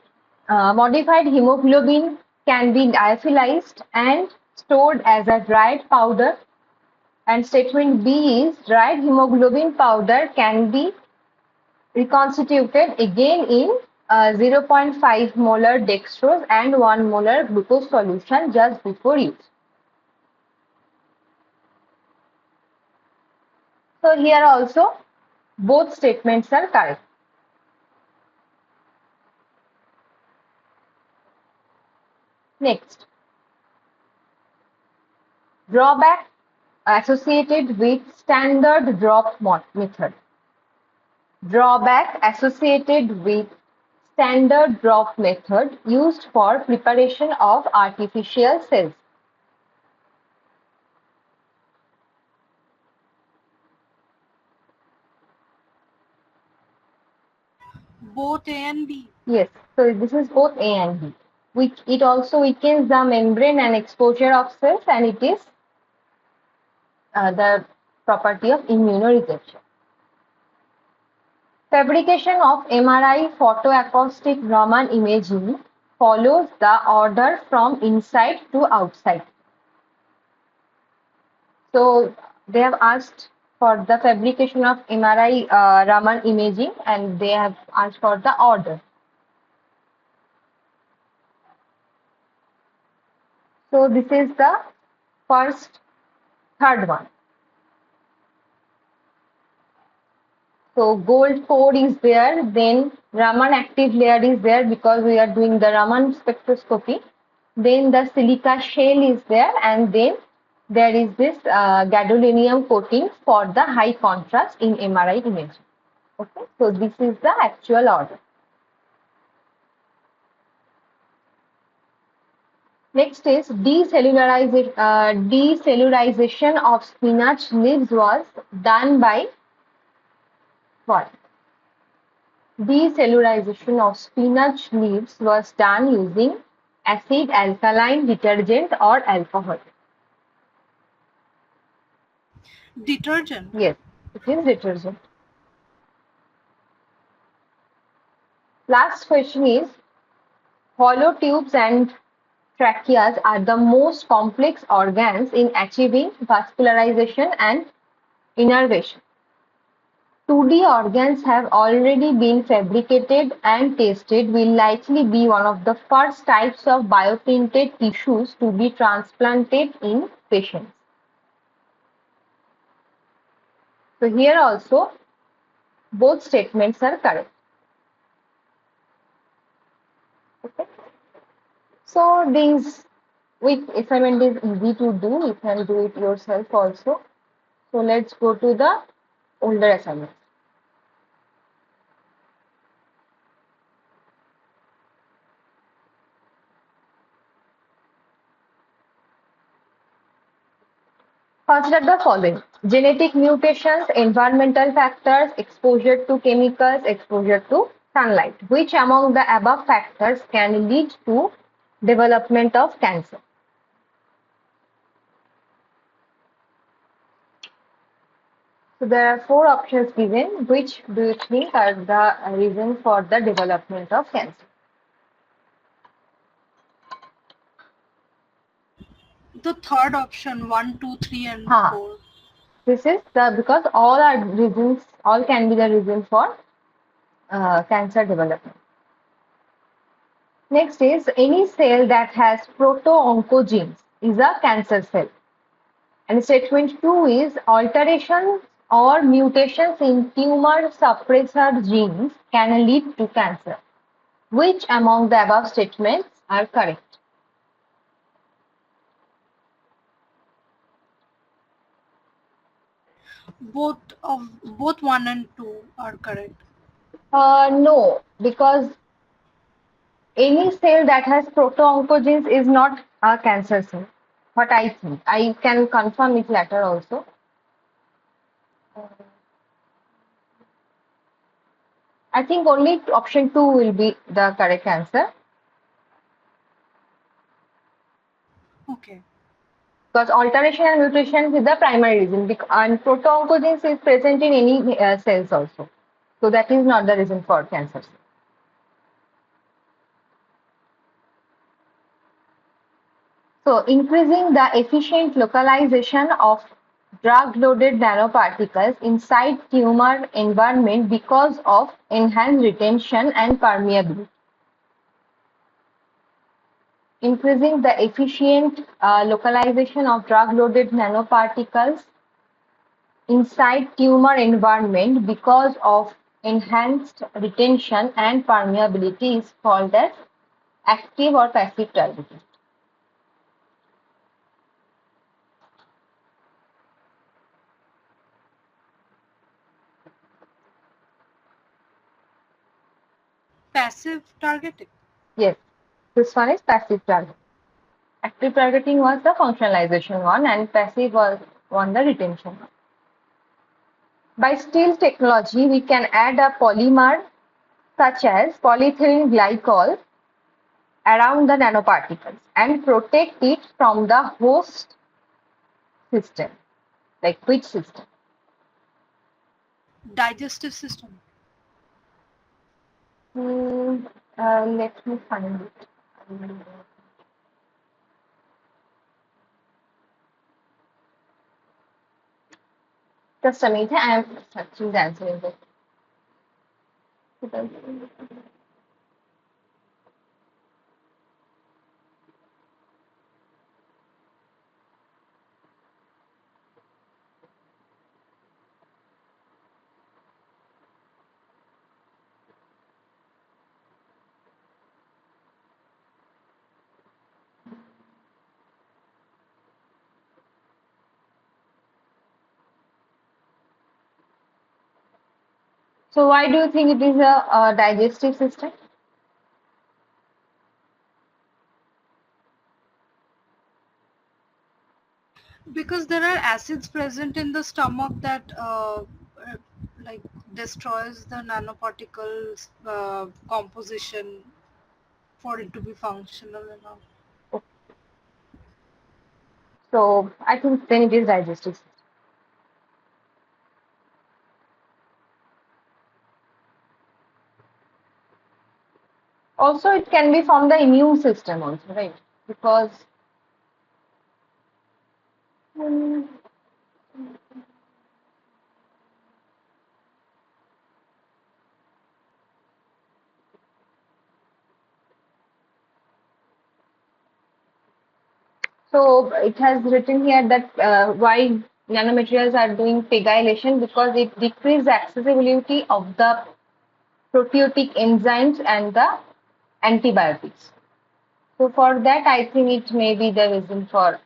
A: modified hemoglobin can be lyophilized and stored as a dried powder. And statement B is dried hemoglobin powder can be reconstituted again in 0.5 molar dextrose and 1 molar glucose solution just before use. So here also both statements are correct. Next, drawback associated with standard drop method. Drawback associated with standard drop method used for preparation of artificial cells?
B: Both A and B.
A: Yes, so this is both A and B. Which it also weakens the membrane and exposure of cells, and it is the property of immunorejection. Fabrication of MRI photoacoustic Raman imaging follows the order from inside to outside. So they have asked for the fabrication of MRI Raman imaging, and they have asked for the order. So this is the first, third one. So gold core is there, then Raman active layer is there because we are doing the Raman spectroscopy. Then the silica shell is there, and then there is this gadolinium coating for the high contrast in MRI imaging. Okay, so this is the actual order. Next is decellularization of spinach leaves was done by what? Decellularization of spinach leaves was done using acid, alkaline, detergent, or alcohol.
B: Detergent.
A: Yes, it is detergent. Last question is, hollow tubes and tracheas are the most complex organs in achieving vascularization and innervation. 2D organs have already been fabricated and tested will likely be one of the first types of bioprinted tissues to be transplanted in patients. So here also both statements are correct. Okay. So this week assignment is easy to do. You can do it yourself also. So let's go to the older assignments. Consider the following: genetic mutations, environmental factors, exposure to chemicals, exposure to sunlight. Which among the above factors can lead to development of cancer? So there are four options given. Which do you think are the reason for the development of cancer?
B: The third option, 1, 2, 3, and
A: Ha.
B: 4.
A: This is the because all are reasons. All can be the reason for cancer development. Next is any cell that has proto-oncogenes is a cancer cell. And statement 2 is alterations or mutations in tumor suppressor genes can lead to cancer. Which among the above statements are correct?
B: Both 1 and 2 are correct.
A: No, because any cell that has proto-oncogenes is not a cancer cell. What I think. I can confirm it later also. I think only option 2 will be the correct answer.
B: Okay.
A: Because alteration and mutation is the primary reason, and proto-oncogenes is present in any cells also. So that is not the reason for cancer. So increasing the efficient localization of drug-loaded nanoparticles inside tumor environment because of enhanced retention and permeability. Increasing the efficient localization of drug-loaded nanoparticles inside tumor environment because of enhanced retention and permeability is called as active or passive targeting.
B: passive targeting.
A: Yes, this one is passive targeting. Active targeting was the functionalization one, and passive was on the retention one. By stealth technology, we can add a polymer such as polyethylene glycol around the nanoparticles and protect it from the host system. Like which system?
B: Digestive system.
A: Hmm, let me find it. Just a minute, I am searching the answer in it. So why do you think it is a digestive system?
B: Because there are acids present in the stomach that like destroys the nanoparticles composition for it to be functional enough.
A: So I think then it is digestive system. Also, it can be from the immune system also, right? Because hmm, so it has written here that why nanomaterials are doing pegylation because it decreases the accessibility of the proteolytic enzymes and the antibiotics. So for that, I think it may be the reason for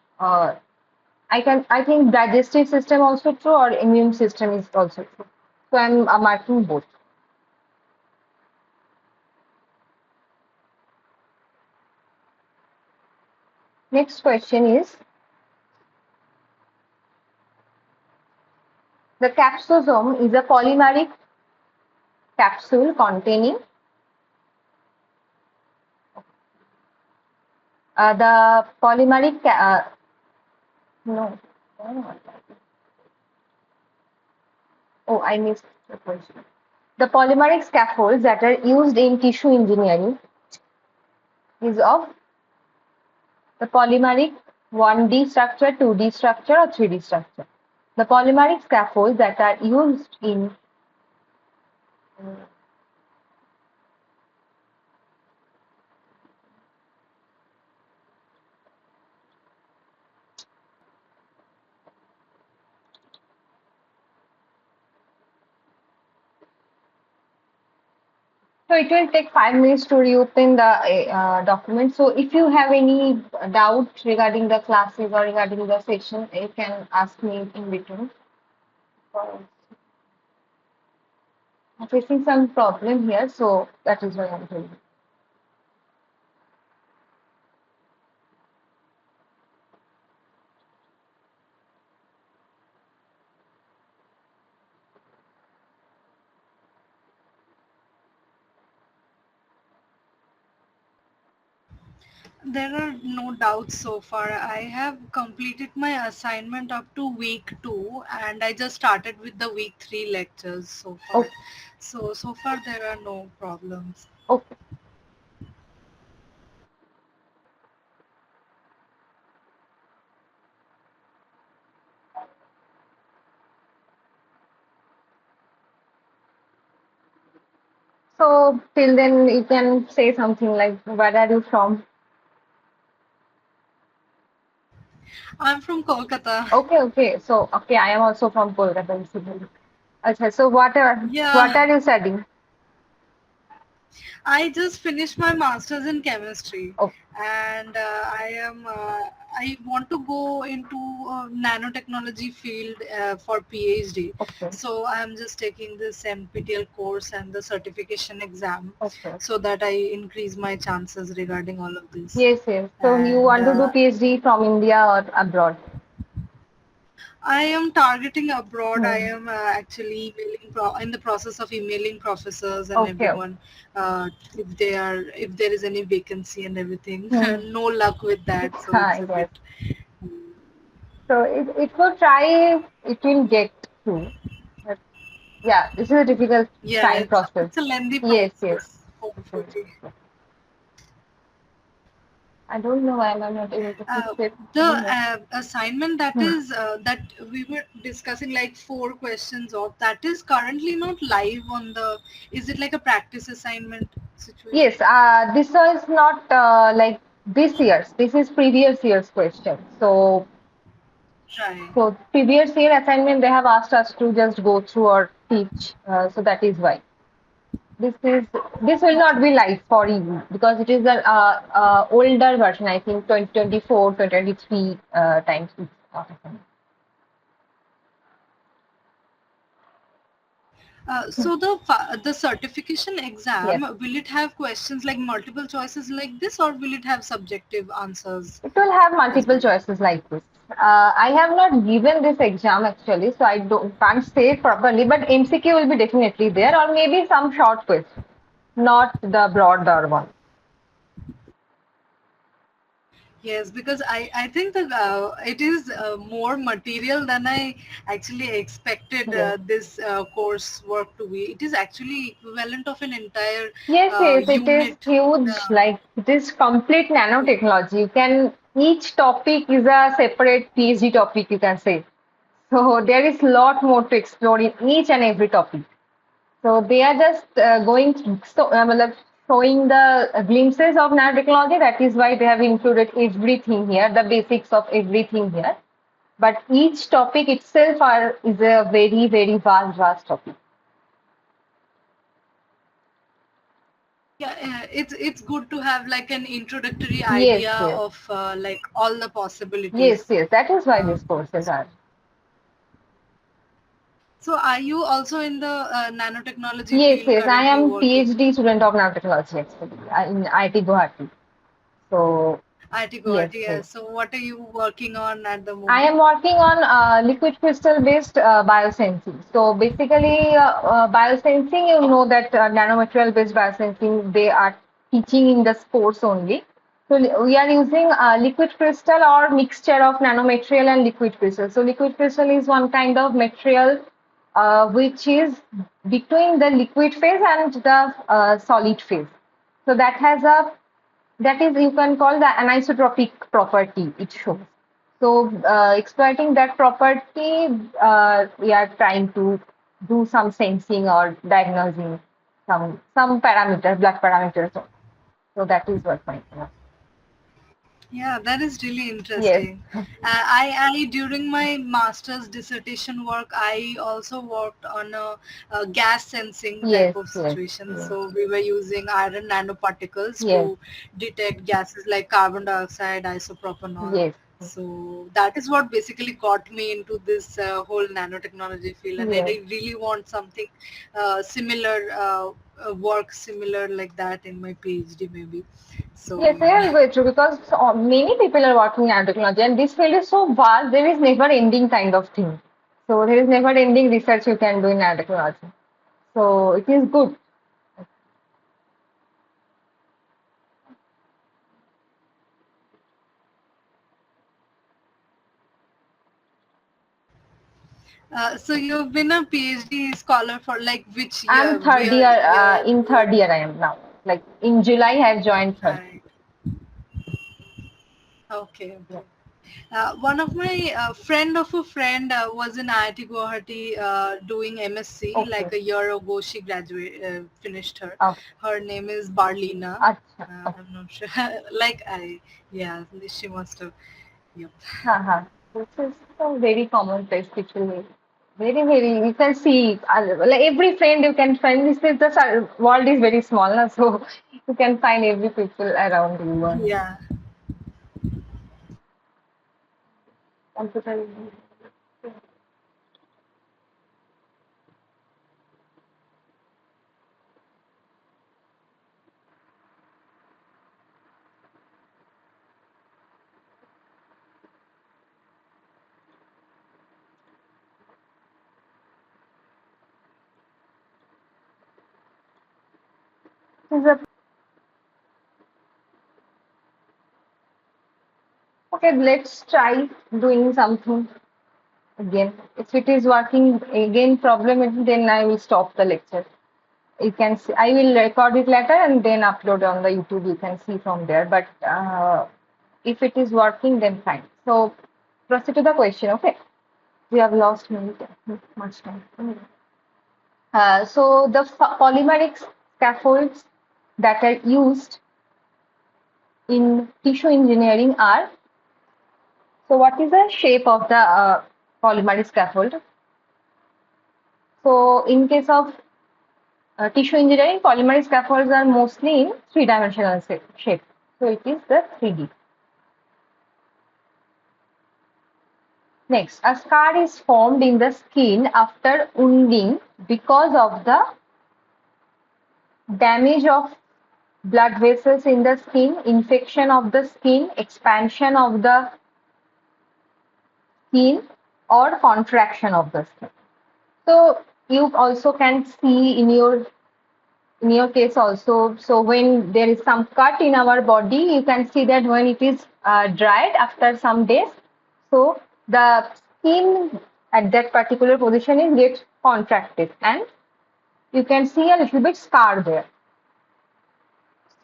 A: I think digestive system also true or immune system is also true. So I'm marking both. Next question is the capsosome is a polymeric capsule containing the polymeric no. Oh, I missed the question. The polymeric scaffolds that are used in tissue engineering is of the polymeric 1D structure, 2D structure, or 3D structure. The polymeric scaffolds that are used in so it will take 5 minutes to reopen the document. So if you have any doubt regarding the classes or regarding the session, you can ask me in between. I'm facing some problem here, so that is why I'm doing it.
B: There are no doubts so far. I have completed my assignment up to week 2 and I just started with the week 3 lectures so far.
A: Okay,
B: So far there are no problems.
A: okay. So till then, you can say something like, "Where are you from?"
B: I'm from Kolkata.
A: Okay, okay. So okay, I am also from Kolkata, basically. Okay, so what
B: Yeah,
A: are you studying?
B: I just finished my master's in chemistry
A: Oh,
B: and I am I want to go into nanotechnology field for PhD.
A: Okay.
B: So I'm just taking this NPTEL course and the certification exam
A: Okay.
B: so that I increase my chances regarding all of this.
A: Yes, yes. So you
B: And
A: want to do PhD from India or abroad?
B: I am targeting abroad. I
A: Hmm.
B: am actually in the process of emailing professors and
A: Okay.
B: everyone if there is any vacancy and everything.
A: Hmm.
B: No luck with that, so
A: Ah,
B: it's a
A: yes.
B: bit.
A: So it will try, it will get through. But yeah, this is a difficult
B: Yeah,
A: time process.
B: it's a lengthy
A: Yes, yes.
B: process.
A: It is.
B: Hopefully.
A: I don't know why I'm not able to fix
B: Uh,
A: it. I
B: the
A: don't know.
B: assignment
A: Hmm.
B: that we were discussing, like four questions of, that is currently not live on the. Is it like a practice assignment situation?
A: Yes, this was not like this year's. This is previous year's question.
B: Right.
A: So previous year assignment, they have asked us to just go through or teach. So that is why this is this will not
B: Okay.
A: be live for you because it is an older version. I think 2024, 2023 times.
B: So the certification exam,
A: Yes,
B: will it have questions like multiple choices like this, or will it have subjective answers
A: it will have
B: as
A: multiple
B: well?
A: choices like this. I have not given this exam actually, so I don't can't say it properly. But MCQ will be definitely there, or maybe some short quiz, not the broader one.
B: Yes, because I think that it is more material than I actually expected
A: Yes.
B: this course work to be. It is actually equivalent of an entire
A: Yes, yes, it is
B: unit.
A: huge.
B: Uh,
A: Like it is complete
B: yeah.
A: nanotechnology. You can each topic is a separate PhD topic, you can say. So there is lot more to explore in each and every topic. So they are just मतलब showing the glimpses of nanotechnology. That is why they have included everything here, the basics of everything here. But each topic itself is a very, very vast topic.
B: Yeah, it's good to have like an introductory
A: Yes,
B: idea
A: yes,
B: of like all the
A: yes,
B: possibilities.
A: yes. That is why
B: Uh,
A: these courses are.
B: so are you also in the nanotechnology
A: Yes,
B: field
A: yes. I
B: currently
A: am
B: working?
A: PhD student of nanotechnology actually in IIT Guwahati. So
B: IT
A: yes,
B: Guwahati,
A: yes.
B: yes. So what are you working on at the
A: I am
B: moment?
A: working on liquid crystal based biosensing. So basically, biosensing, you know that nanomaterial based biosensing, they are teaching in the course only. So we are using liquid crystal or mixture of nanomaterial and liquid crystal. So liquid crystal is one kind of material which is between the liquid phase and the solid phase. So that is you can call the anisotropic property it shows. So exploiting that property, we are trying to do some sensing or diagnosing some parameters, blood parameters. So that is what my
B: Yeah, that is really
A: yes,
B: interesting. I during my master's dissertation work, I also worked on a gas sensing type
A: yes,
B: of
A: yes,
B: situation.
A: yes,
B: So we were using iron nanoparticles
A: yes,
B: to detect gases like carbon dioxide, isopropanol.
A: yes,
B: So that is what basically got me into this whole nanotechnology field, and I
A: yes.
B: really want something similar, work similar like that in my PhD maybe. So
A: Yes,
B: yeah.
A: very, very true because many people are working in nanotechnology and this field is so vast, there is never ending kind of thing. So there is never ending research you can do in nanotechnology. So it is good.
B: So you've been a PhD scholar for like which
A: I'm
B: year?
A: third
B: Where
A: year,
B: where
A: in
B: you
A: third year I am now. Like in July I have joined third.
B: right? Okay,
A: Yeah.
B: okay. One of my friend of a friend was in IIT Guwahati doing MSc
A: Okay.
B: like a year ago. She finished her.
A: Oh,
B: Her name is Barlina.
A: acha. Okay.
B: I'm not sure. Like I, yeah, she must have. Yep.
A: Uh-huh. This is a very common place people very, very, you can see, like every friend you can find, this is the world is very small, na, so you can find every people around you.
B: Yeah.
A: Computer. Is a Okay, let's try doing something again. If it is working again problem, then I will stop the lecture. You can see, I will record it later and then upload on the YouTube. You can see from there. But if it is working, then fine. So proceed to the question. Okay, we have lost much time. So the polymeric scaffolds that are used in tissue engineering are. So what is the shape of the polymeric scaffold? So in case of tissue engineering, polymeric scaffolds are mostly in three-dimensional shape. So it is the 3D. Next, a scar is formed in the skin after wounding because of the damage of blood vessels in the skin, infection of the skin, expansion of the skin, or contraction of the skin. So you also can see in your case also, so when there is some cut in our body, you can see that when it is dried after some days, so the skin at that particular position is get contracted and you can see a little bit scar there.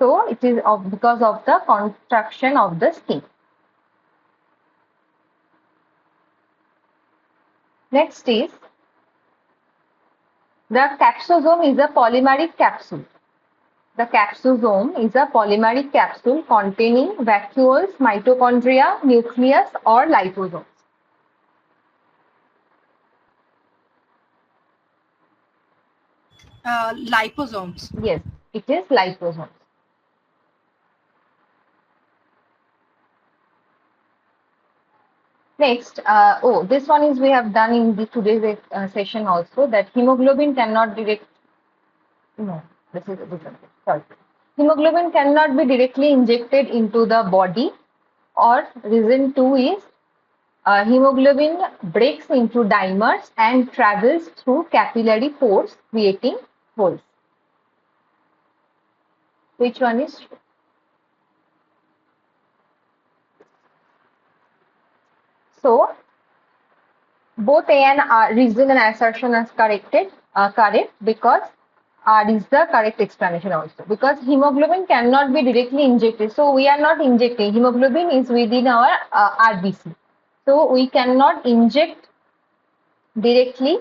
A: So it is because of the contraction of the skin. Next is the capsosome is a polymeric capsule. The capsosome is a polymeric capsule containing vacuoles, mitochondria, nucleus, or liposomes.
B: Liposomes.
A: Yes, it is liposomes. Next, this one is we have done in the today's session also that hemoglobin cannot direct. No, this is a different thing. Sorry. Hemoglobin cannot be directly injected into the body, or reason two is hemoglobin breaks into dimers and travels through capillary pores, creating holes. Which one is true? So, both A and R reason and assertion is correct because R is the correct explanation also. Because hemoglobin cannot be directly injected. So, we are not injecting. Hemoglobin is within our RBC. So, we cannot inject directly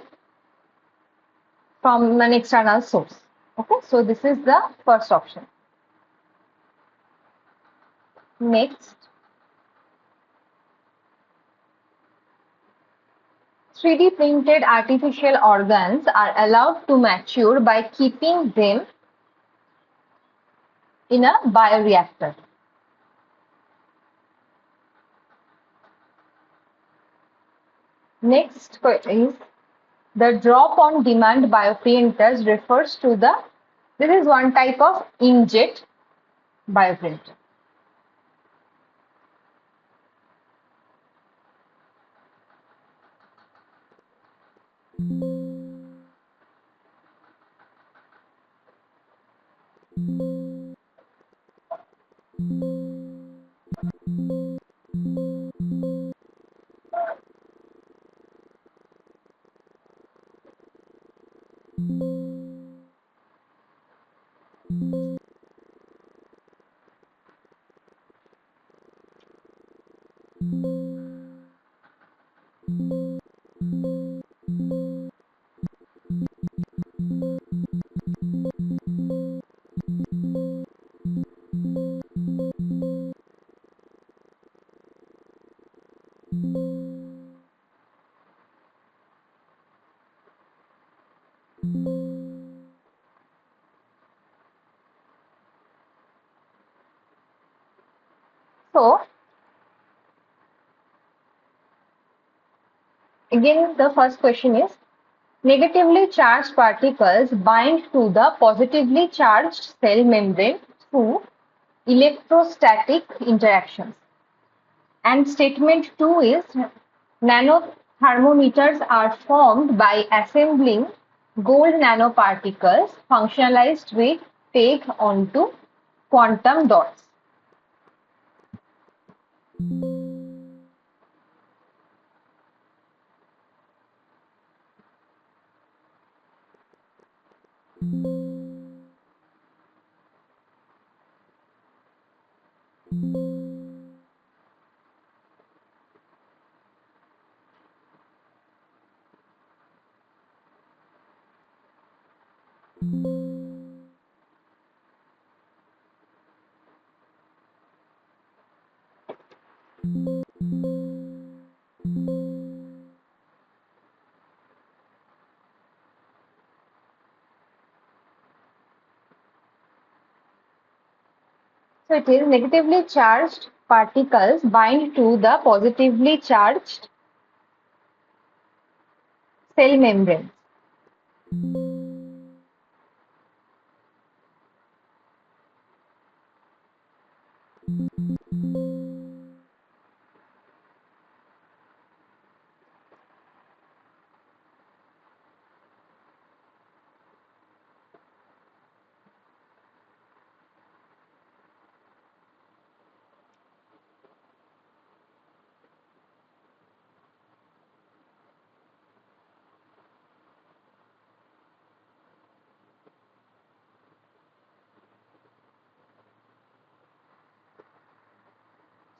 A: from an external source. Okay, so this is the first option. Next, 3D printed artificial organs are allowed to mature by keeping them in a bioreactor. Next is the drop on demand bioprinters refers to this is one type of inkjet bioprinter. So Again, the first question is negatively charged particles bind to the positively charged cell membrane through electrostatic interactions. And statement 2 is nanothermometers are formed by assembling gold nanoparticles functionalized with peg onto quantum dots. So it is negatively charged particles bind to the positively charged cell membrane.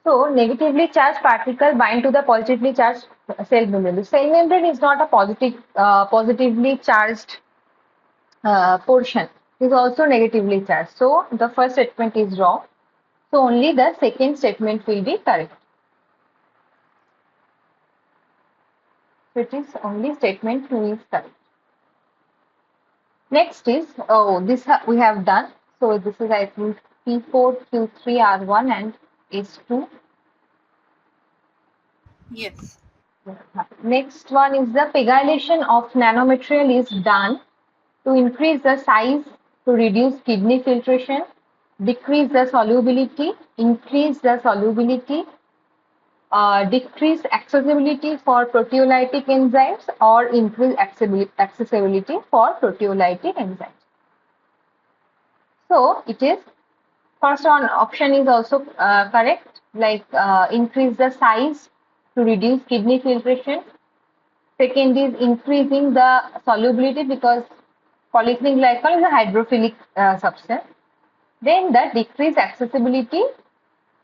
A: So negatively charged particle bind to the positively charged cell membrane. The cell membrane is not a positively charged portion. It is also negatively charged. So the first statement is wrong. So only the second statement will be correct. So it is only statement 2 is correct. Next is, we have done. So this is, I think, P4, Q3, R1 and S2.
B: Yes.
A: Next one is the pegylation of nanomaterial is done to increase the size, to reduce kidney filtration, decrease the solubility, increase the solubility, decrease accessibility for proteolytic enzymes, or increase accessibility for proteolytic enzymes. So it is first one option is also correct, like increase the size to reduce kidney filtration. Second is increasing the solubility because polyethylene glycol is a hydrophilic substance. Then the decreased accessibility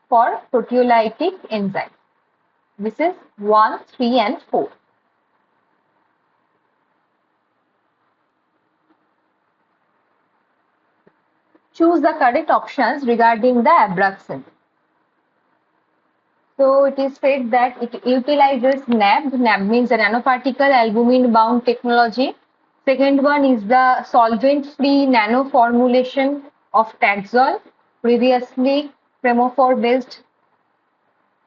A: for proteolytic enzymes. This is 1, 3 and 4. Choose the correct options regarding the abraxane. So it is said that it utilizes NAB. NAB means the nanoparticle albumin bound technology. Second one is the solvent-free nano formulation of Taxol, previously chromophore based.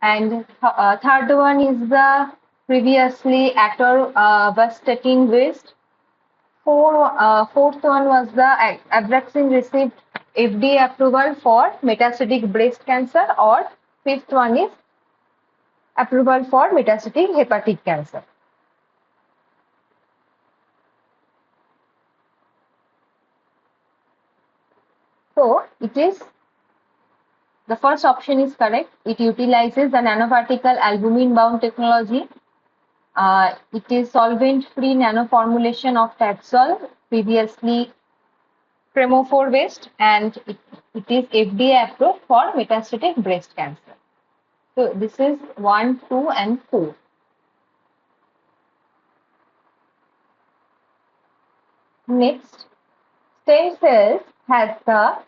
A: And third one is the previously atorvastatin based. Fourth one was the Abraxane received FDA approval for metastatic breast cancer, or fifth one is approval for metastatic hepatic cancer. So it is the first option is correct. It utilizes the nanoparticle albumin bound technology. It is solvent-free nanoformulation of Taxol, previously chromophore based, and it is FDA approved for metastatic breast cancer. So this is 1, 2 and 4. Next, stem cells has the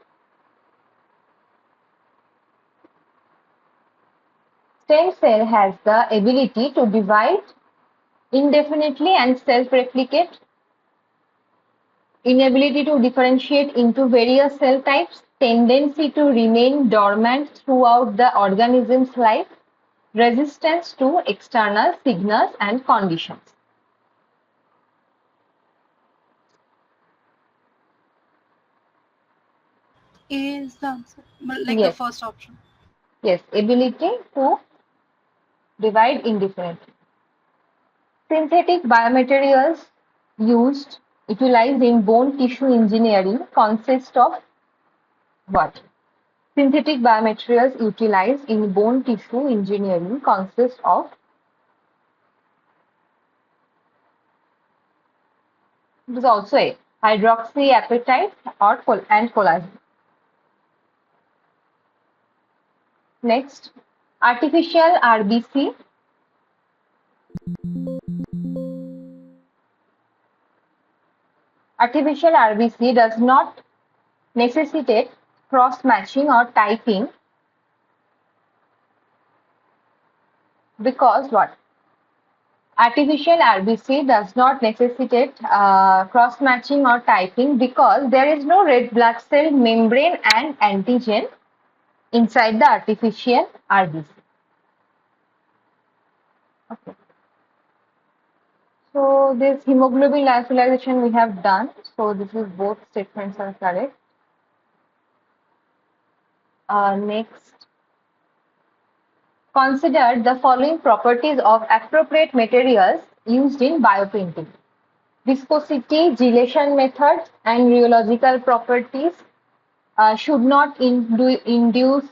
A: stem cell has the ability to divide indefinitely and self-replicate, inability to differentiate into various cell types, tendency to remain dormant throughout the organism's life, resistance to external signals and conditions.
B: A is the answer. Like the
A: Yes,
B: first option.
A: yes, ability to divide indefinitely. Synthetic biomaterials used utilized in bone tissue engineering consist of what? Synthetic biomaterials utilized in bone tissue engineering consist of, it is also a hydroxyapatite or and collagen. Next, artificial RBC. Artificial RBC does not necessitate cross-matching or typing because what? Artificial RBC does not necessitate cross-matching or typing because there is no red blood cell membrane and antigen inside the artificial RBC. Okay. So this hemoglobin lyophilization we have done. So this is both statements are correct. Next, consider the following properties of appropriate materials used in bioprinting. Viscosity, gelation methods, and rheological properties should not induce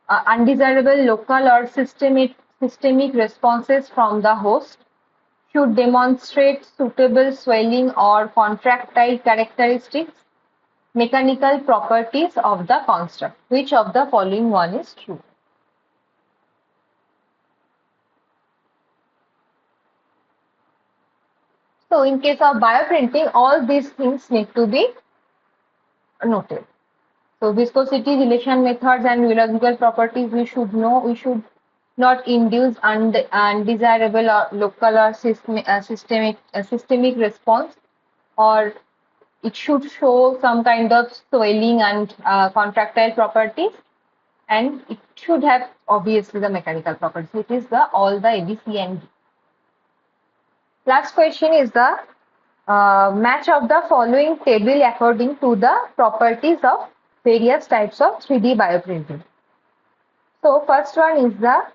A: undesirable local or systemic responses from the host, should demonstrate suitable swelling or contractile characteristics, mechanical properties of the construct. Which of the following one is true? So in case of bioprinting, all these things need to be noted. So viscosity, relation methods, and rheological properties we should know. We should not induce undesirable or local or systemic response, or it should show some kind of swelling and contractile properties, and it should have obviously the mechanical properties. It is the all the A, B, C, and D. Last question is the match of the following table according to the properties of various types of 3D bioprinting. So first one is the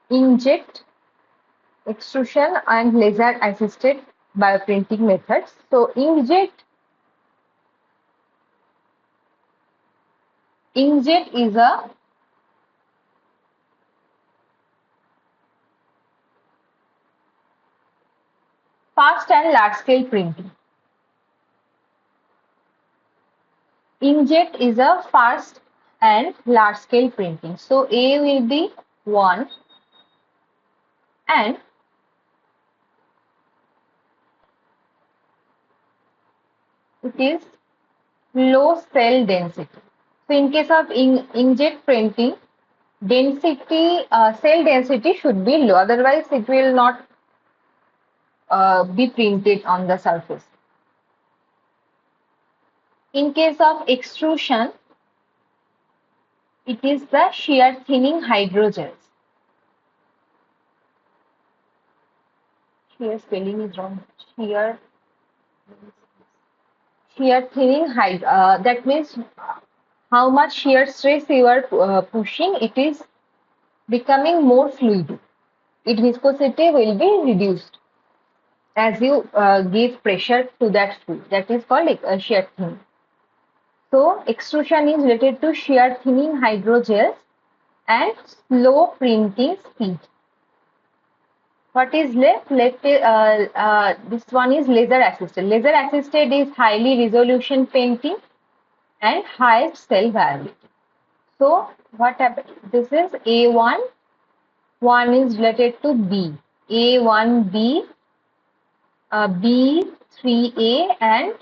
A: inkjet, extrusion, and laser assisted bioprinting methods. So inkjet is a fast and large scale printing. Inkjet is a fast and large scale printing. So A will be 1 and it is low cell density. So in case of inkjet printing, cell density should be low, otherwise it will not be printed on the surface. In case of extrusion, it is the shear thinning hydrogels. Shear spelling is wrong. Shear thinning that means how much shear stress you are pushing, it is becoming more fluid. Its viscosity will be reduced as you give pressure to that fluid. That is called shear thinning. So extrusion is related to shear thinning hydrogels and slow printing speed. What is left? This one is laser assisted. Laser assisted is highly resolution painting and high cell viability. So what happened? This is A1. One is related to B. A1B, B3A, and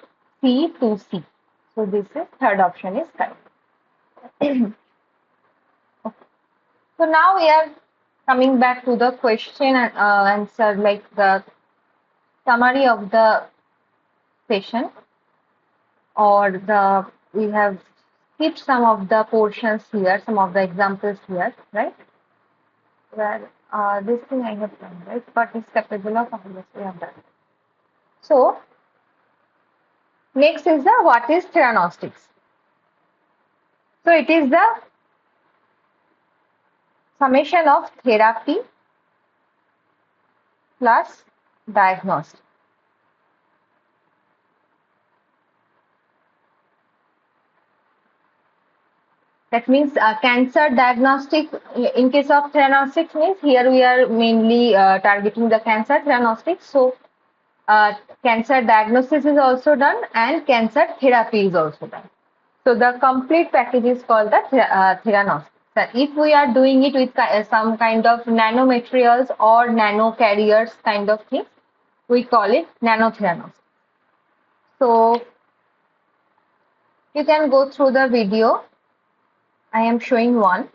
A: C2C. So this is third option is correct. Okay. So now we are coming back to the question and answer, like the summary of the session, or the we have skipped some of the portions here, some of the examples here, right? Well, this thing I have done, right? But it's capable of obviously have done. So next is the what is theranostics. So it is the summation of therapy plus diagnostic. That means cancer diagnostic in case of theranostics means here we are mainly targeting the cancer theranostics. So cancer diagnosis is also done and cancer therapy is also done. So the complete package is called the theranostics. So if we are doing it with some kind of nanomaterials or nano carriers kind of thing, we call it nanotheranostics. So you can go through the video. I am showing one.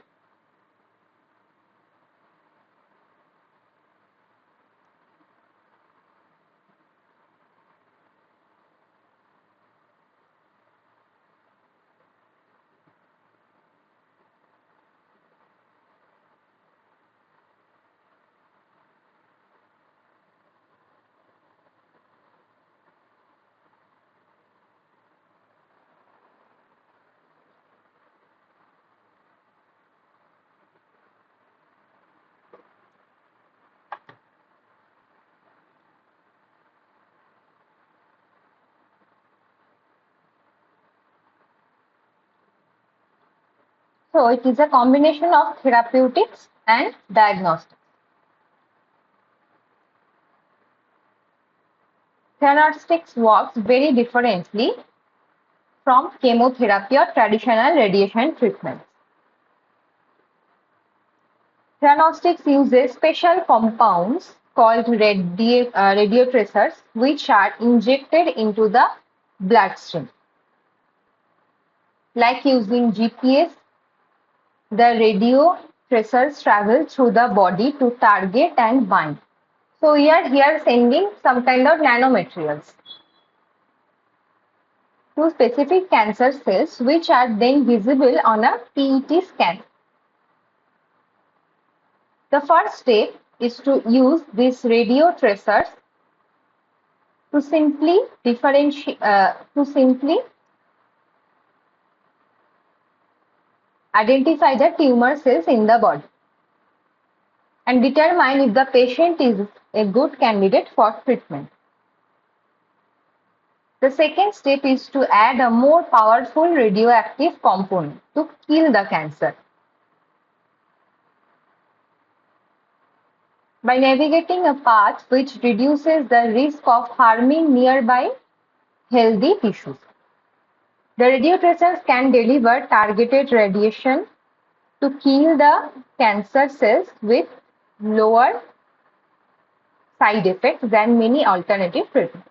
A: So it is a combination of therapeutics and diagnostics. Theranostics works very differently from chemotherapy or traditional radiation treatments. Theranostics uses special compounds called radiotracers, which are injected into the bloodstream. Like using GPS, the radio tracers travel through the body to target and bind. So we are here sending some kind of nanomaterials to specific cancer cells, which are then visible on a PET scan. The first step is to use these radio tracers to simply identify the tumor cells in the body and determine if the patient is a good candidate for treatment. The second step is to add a more powerful radioactive component to kill the cancer. By navigating a path which reduces the risk of harming nearby healthy tissues. The radiotracers can deliver targeted radiation to kill the cancer cells with lower side effects than many alternative treatments.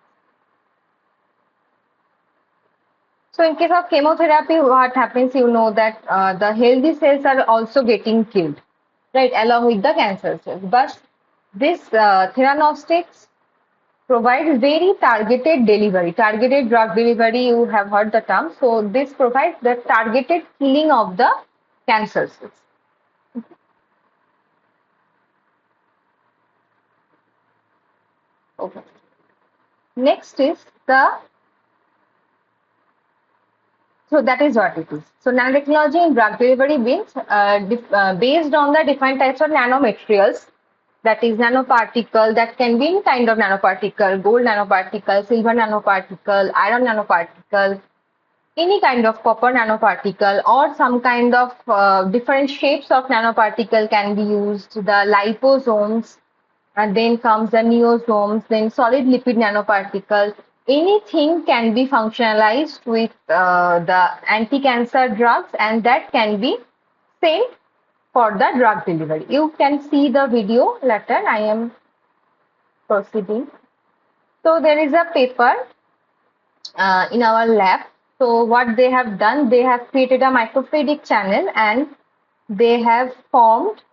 A: So in case of chemotherapy, what happens, you know that the healthy cells are also getting killed, right, along with the cancer cells. But this theranostics provides very targeted delivery, targeted drug delivery, you have heard the term. So this provides the targeted killing of the cancer cells. Okay. Next is the, so that is what it is. So nanotechnology in drug delivery means based on the different types of nanomaterials, that is nanoparticle, that can be any kind of nanoparticle, gold nanoparticle, silver nanoparticle, iron nanoparticle, any kind of copper nanoparticle, or some kind of different shapes of nanoparticle can be used, the liposomes, and then comes the neosomes, then solid lipid nanoparticles. Anything can be functionalized with the anti-cancer drugs, and that can be sent for the drug delivery. You can see the video later. I am proceeding. So there is a paper in our lab. So what they have done, they have created a microfluidic channel and they have formed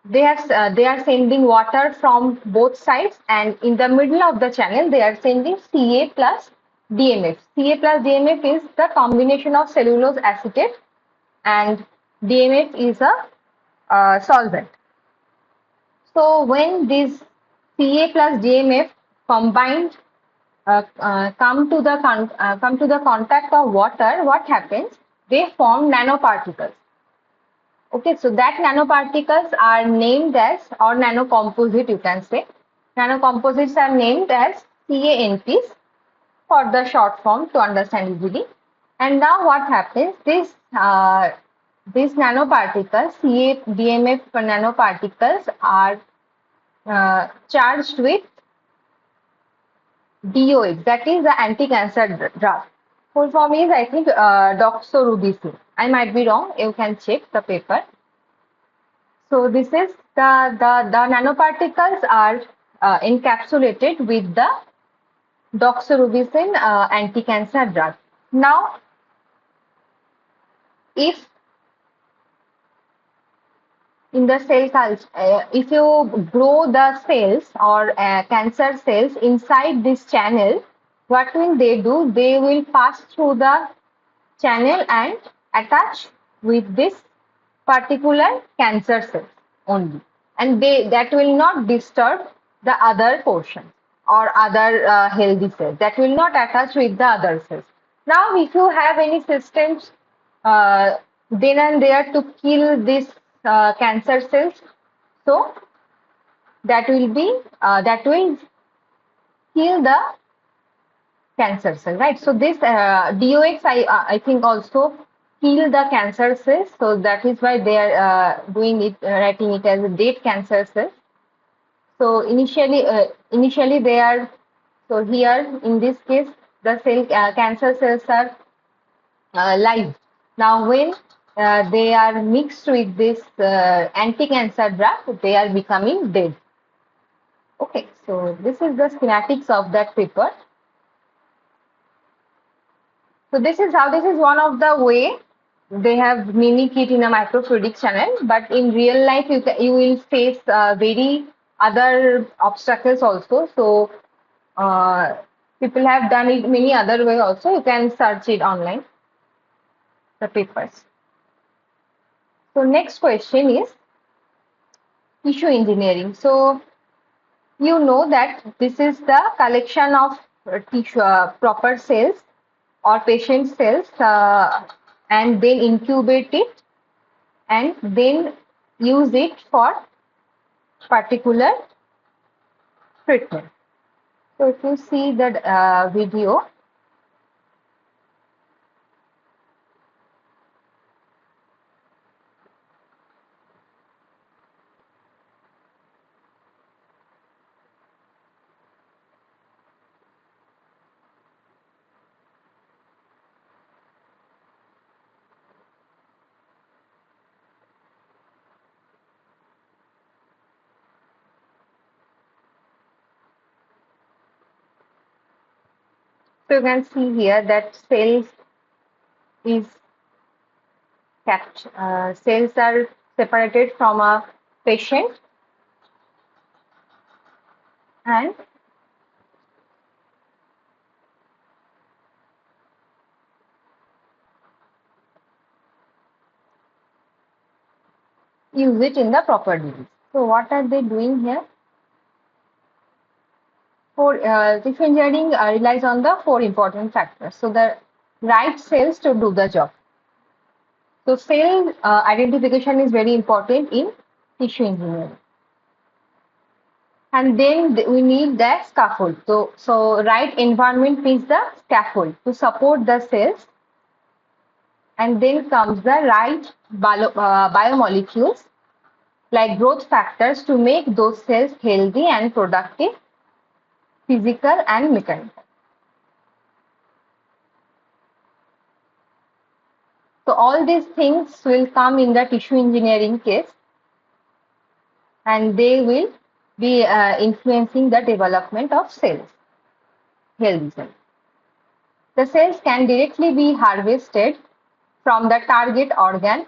A: they are sending water from both sides, and in the middle of the channel they are sending Ca plus DMF. Ca plus DMF is the combination of cellulose acetate and DMF is a solvent. So when this Ca plus DMF combined come to the contact of water, what happens? They form nanoparticles. Okay, so that nanoparticles are named as, or nanocomposite you can say. Nanocomposites are named as CANPs for the short form to understand easily. And now what happens? These nanoparticles, CA-DMF nanoparticles are charged with DOX, that is the anti-cancer drug. Full form is, I think, doxorubicin. I might be wrong. You can check the paper. So this is the nanoparticles are encapsulated with the doxorubicin anti-cancer drug. Now, if in the cell culture, if you grow the cells or cancer cells inside this channel, what will they do? They will pass through the channel and attach with this particular cancer cells only, and that will not disturb the other portion or other healthy cells. That will not attach with the other cells. Now, if you have any systems uh, then and there to kill these cancer cells, so that will kill the cancer cell, right? So this DOX, I think also kill the cancer cells. So that is why they are doing it, writing it as a dead cancer cell. So initially they are, so here in this case the cell cancer cells are live. Now when they are mixed with this anti-cancer drug, they are becoming dead. Okay, so this is the schematics of that paper. So this is one of the way they have mimic it in a microfluidic channel, but in real life you will face very other obstacles also. So people have done it many other way also. You can search it online, the papers. So next question is tissue engineering. So you know that this is the collection of tissue, proper cells or patient cells, and then incubate it and then use it for particular treatment. So if you see the video, so you can see here that is cells are separated from a patient and use it in the proper disease. So what are they doing here? Tissue engineering relies on the four important factors. So the right cells to do the job. So cell identification is very important in tissue engineering. And then we need the scaffold. So right environment is the scaffold to support the cells. And then comes the right biomolecules like growth factors to make those cells healthy and productive, physical and mechanical. So all these things will come in the tissue engineering case, and they will be influencing the development of cells, healthy cells. The cells can directly be harvested from the target organ,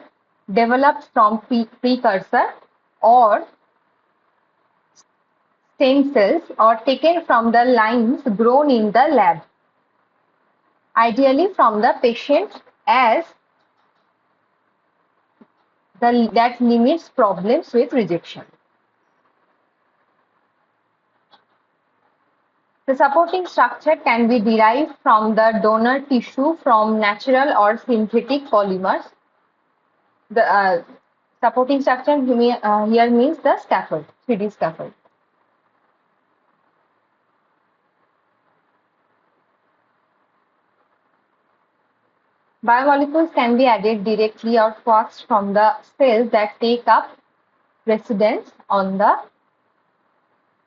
A: developed from precursor or stem cells, or taken from the lines grown in the lab, ideally from the patient as that limits problems with rejection. The supporting structure can be derived from the donor tissue from natural or synthetic polymers. The supporting structure here means the scaffold, 3D scaffold. Biomolecules can be added directly or forced from the cells that take up residence on the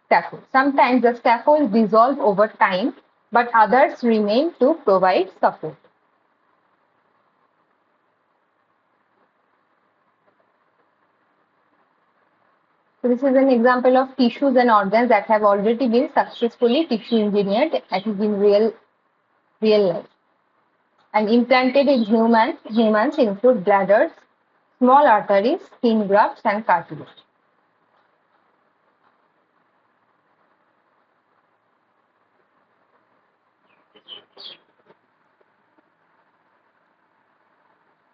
A: scaffold. Sometimes the scaffolds dissolve over time, but others remain to provide support. So this is an example of tissues and organs that have already been successfully tissue engineered, I think, in real life. And implanted in humans include bladders, small arteries, skin grafts, and cartilage.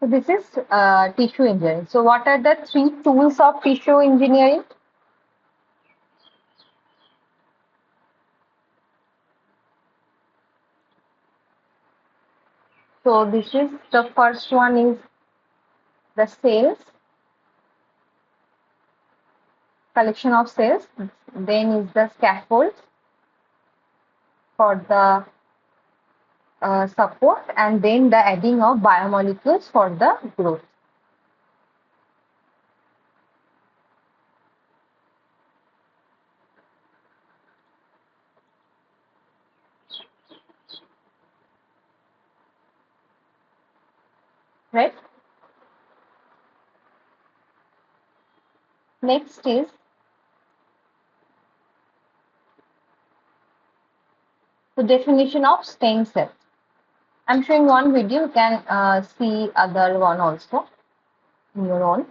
A: So this is tissue engineering. So what are the 3 tools of tissue engineering? So this is the first one is the cells, collection of cells. Then is the scaffolds for the support, and then the adding of biomolecules for the growth. Right? Next is the definition of stem cells. I'm showing one video. You can see other one also in your own.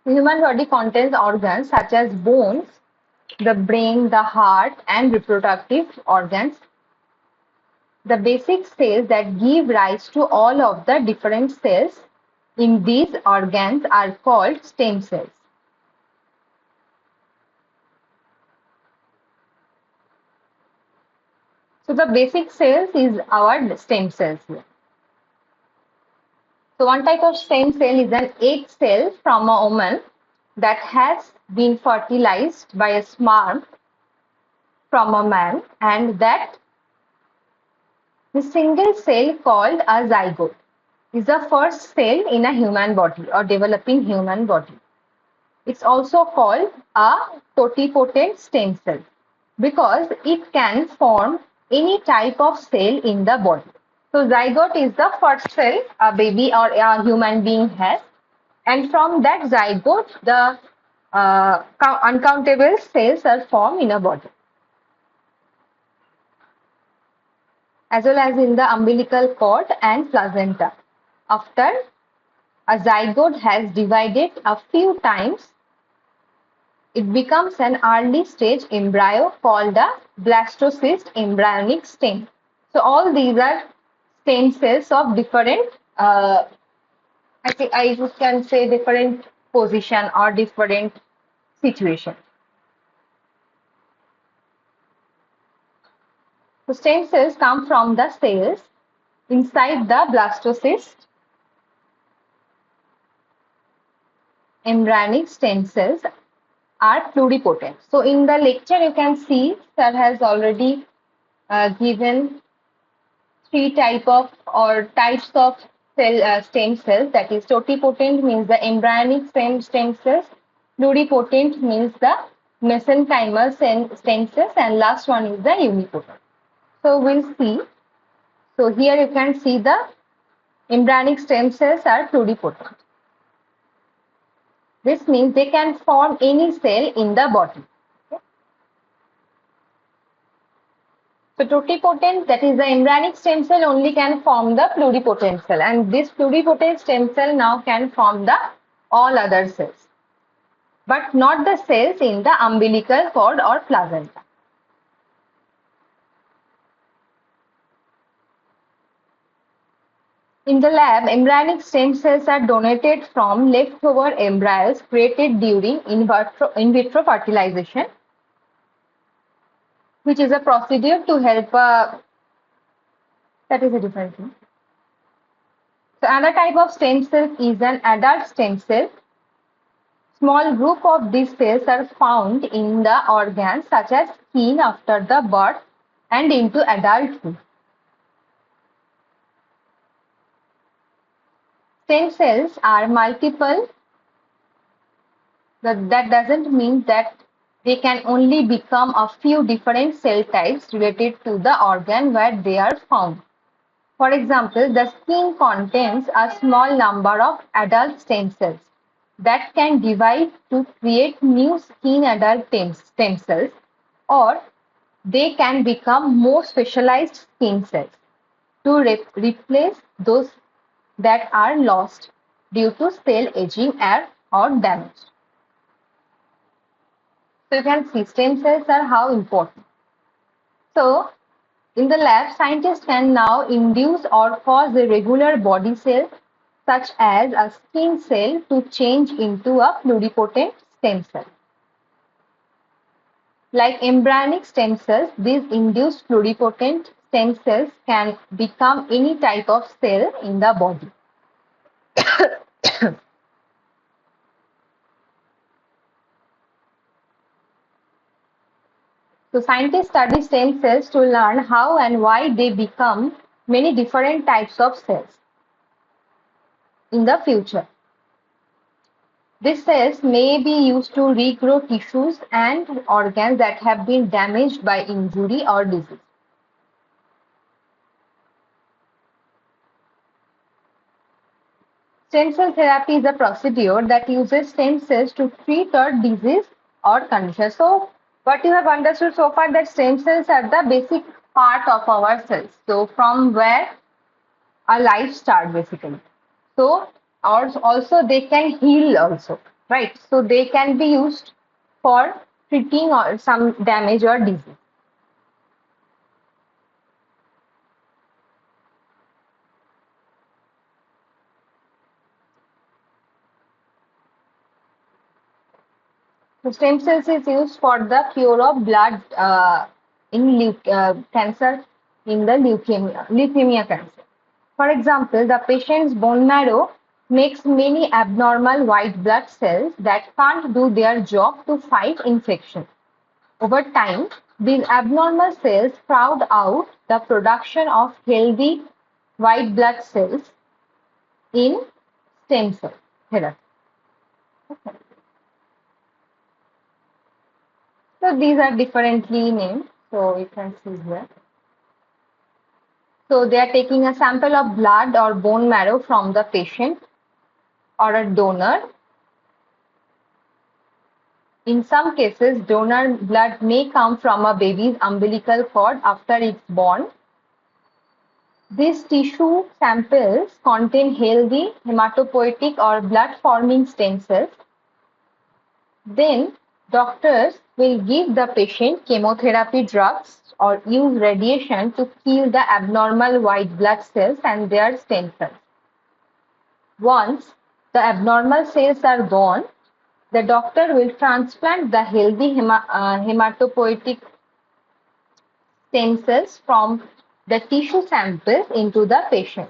A: The human body contains organs such as bones, the brain, the heart, and reproductive organs. The basic cells that give rise to all of the different cells in these organs are called stem cells. So the basic cells is our stem cells here. So one type of stem cell is an egg cell from a woman that has been fertilized by a sperm from a man, and that the single cell called a zygote is the first cell in a human body or developing human body. It's also called a totipotent stem cell because it can form any type of cell in the body. So zygote is the first cell a baby or a human being has, and from that zygote the uncountable cells are formed in a body, as well as in the umbilical cord and placenta. After a zygote has divided a few times, it becomes an early stage embryo called a blastocyst embryonic stem. So all these are stem cells of different, I think I can say different position or different situation. So stem cells come from the cells inside the blastocyst. Embryonic stem cells are pluripotent. So in the lecture you can see sir has already given 3 types of stem cells, that is totipotent means the embryonic stem cells, pluripotent means the mesenchymal stem cells, and last one is the unipotent. So we'll see. So here you can see the embryonic stem cells are pluripotent. This means they can form any cell in the body. Okay. So totipotent, that is the embryonic stem cell only can form the pluripotent cell, and this pluripotent stem cell now can form the all other cells, but not the cells in the umbilical cord or placenta. In the lab, embryonic stem cells are donated from leftover embryos created during in vitro fertilization, which is a procedure to help that is a different thing. So another type of stem cell is an adult stem cell. Small group of these cells are found in the organs such as skin after the birth and into adulthood. Stem cells are multiple. That doesn't mean that they can only become a few different cell types related to the organ where they are found. For example, the skin contains a small number of adult stem cells that can divide to create new skin adult stem cells, or they can become more specialized skin cells to replace those that are lost due to cell aging or damage. So you can see stem cells are how important. So in the lab, scientists can now induce or cause a regular body cell, such as a skin cell, to change into a pluripotent stem cell. Like embryonic stem cells, these induced pluripotent stem cells can become any type of cell in the body. So scientists study stem cells to learn how and why they become many different types of cells in the future. These cells may be used to regrow tissues and organs that have been damaged by injury or disease. Stem cell therapy is a procedure that uses stem cells to treat a disease or condition. So, what you have understood so far, that stem cells are the basic part of our cells. So, from where our life starts basically. So, also they can heal also, right? So, they can be used for treating or some damage or disease. So stem cells is used for the cure of blood in cancer, in the leukemia cancer. For example, the patient's bone marrow makes many abnormal white blood cells that can't do their job to fight infection. Over time, these abnormal cells crowd out the production of healthy white blood cells in stem cell therapy. So these are differently named. So you can see here. So they are taking a sample of blood or bone marrow from the patient or a donor. In some cases, donor blood may come from a baby's umbilical cord after it's born. These tissue samples contain healthy hematopoietic or blood-forming stem cells. Then doctors will give the patient chemotherapy drugs or use radiation to kill the abnormal white blood cells and their stem cells. Once the abnormal cells are gone, the doctor will transplant the healthy hematopoietic stem cells from the tissue samples into the patient.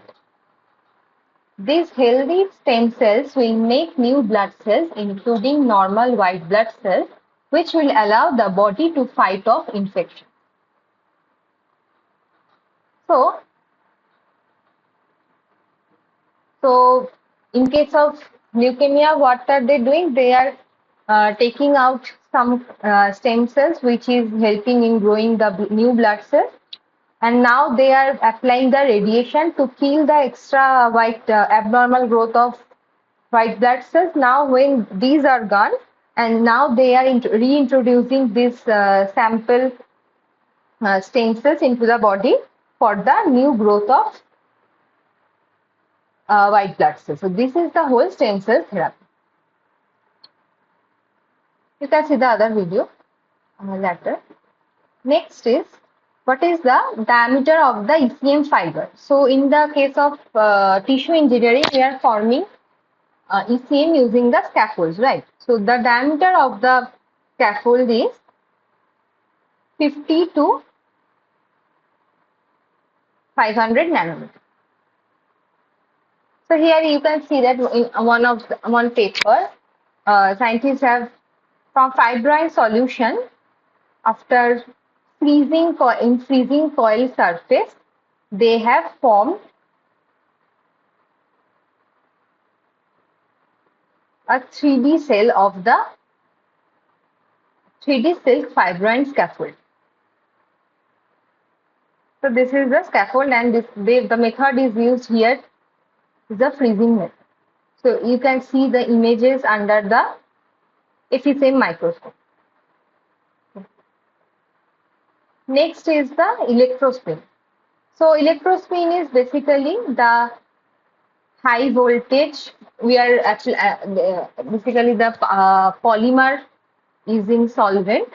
A: These healthy stem cells will make new blood cells, including normal white blood cells, which will allow the body to fight off infection. So in case of leukemia, what are they doing? They are taking out some stem cells, which is helping in growing the new blood cells. and now they are applying the radiation to kill the extra white abnormal growth of white blood cells. Now when these are gone, and now they are reintroducing this sample stem cells into the body for the new growth of white blood cells. So this is the whole stem cell therapy. You can see the other video later. Next is, what is the diameter of the ECM fiber? So in the case of tissue engineering, we are forming ECM using the scaffolds, right? So the diameter of the scaffold is 50 to 500 nanometers. So here you can see that in one paper, scientists have from fibrine solution after in freezing coil surface, they have formed a 3D cell of the 3D silk fibrine scaffold. So this is the scaffold, and the method is used here is the freezing method. So you can see the images under the FSM microscope. Next is the electrospin. So electrospin is basically the high voltage. We are actually basically the polymer is in solvent.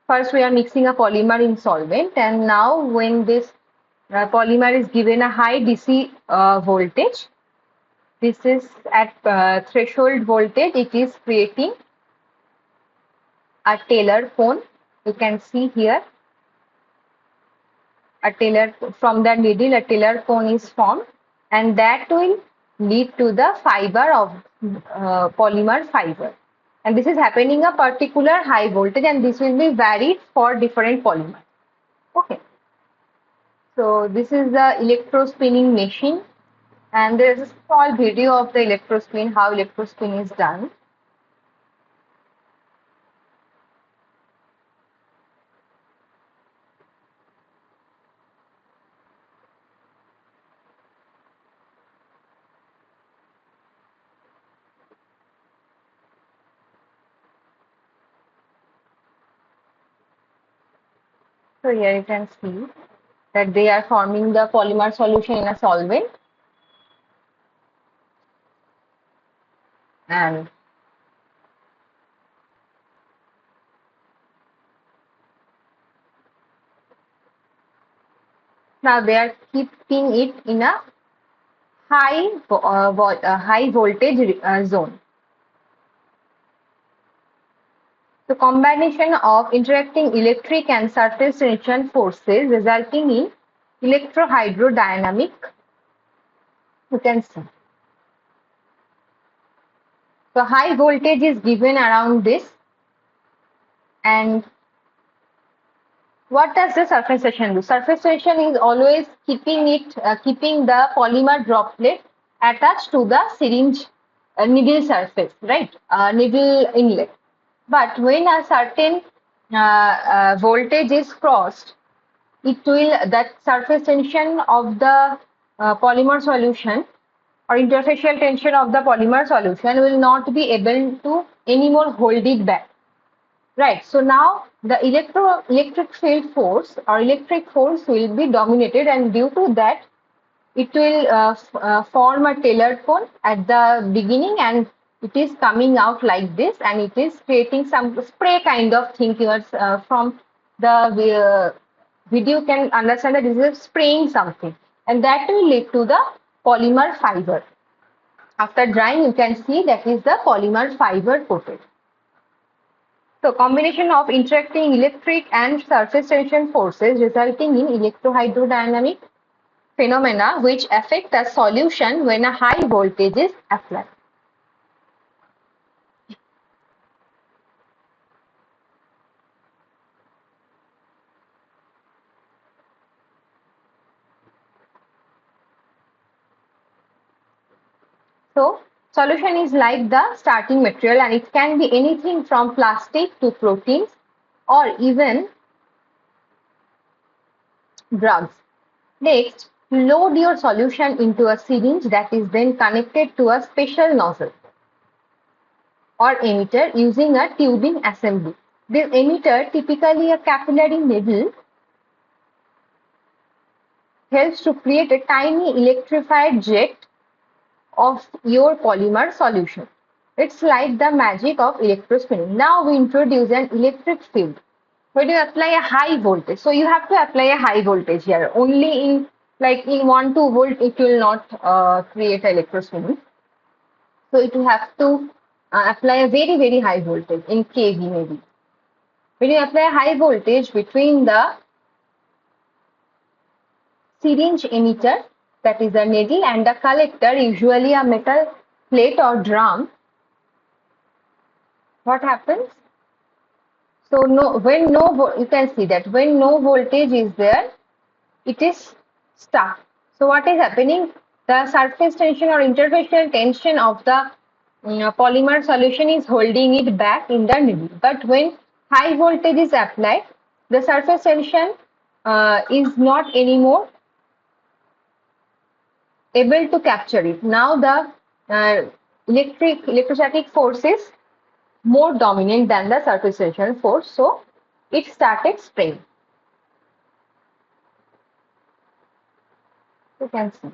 A: First, we are mixing a polymer in solvent, and now when this polymer is given a high DC voltage, this is at threshold voltage, it is creating a Taylor cone. You can see here from the needle, a Taylor cone is formed, and that will lead to the fiber of polymer fiber. And this is happening a particular high voltage, and this will be varied for different polymers. Okay. So this is the electrospinning machine, and there is a small video of the electrospin, how electrospin is done. So here you can see that they are forming the polymer solution in a solvent, and now they are keeping it in a high voltage zone. The combination of interacting electric and surface tension forces resulting in electrohydrodynamic, you can see. So high voltage is given around this, and what does the surface tension do? Surface tension is always keeping the polymer droplet attached to the syringe needle surface, right? Needle inlet. But when a certain voltage is crossed, that surface tension of the polymer solution or interfacial tension of the polymer solution will not be able to anymore hold it back. Right. So now the electric field force or electric force will be dominated, and due to that, it will form a Taylor cone at the beginning, and it is coming out like this, and it is creating some spray kind of thing. From the video can understand that this is spraying something, and that will lead to the polymer fiber. After drying, you can see that is the polymer fiber coated. So combination of interacting electric and surface tension forces resulting in electrohydrodynamic phenomena which affect a solution when a high voltage is applied. So solution is like the starting material, and it can be anything from plastic to proteins or even drugs. Next, load your solution into a syringe that is then connected to a special nozzle or emitter using a tubing assembly. This emitter, typically a capillary needle, helps to create a tiny electrified jet of your polymer solution. It's like the magic of electrospinning. Now we introduce an electric field. When you apply a high voltage, so you have to apply a high voltage here. Only in like in 1 2 volt it will not create electrospinning. So it will have to apply a very high voltage in kV maybe. When you apply a high voltage between the syringe emitter, that is a needle, and the collector, usually a metal plate or drum, what happens? So you can see that when no voltage is there, it is stuck. So what is happening? The surface tension or interfacial tension of the polymer solution is holding it back in the needle. But when high voltage is applied, the surface tension is not anymore able to capture it. Now the electrostatic force is more dominant than the surface tension force, so it started spraying. You can see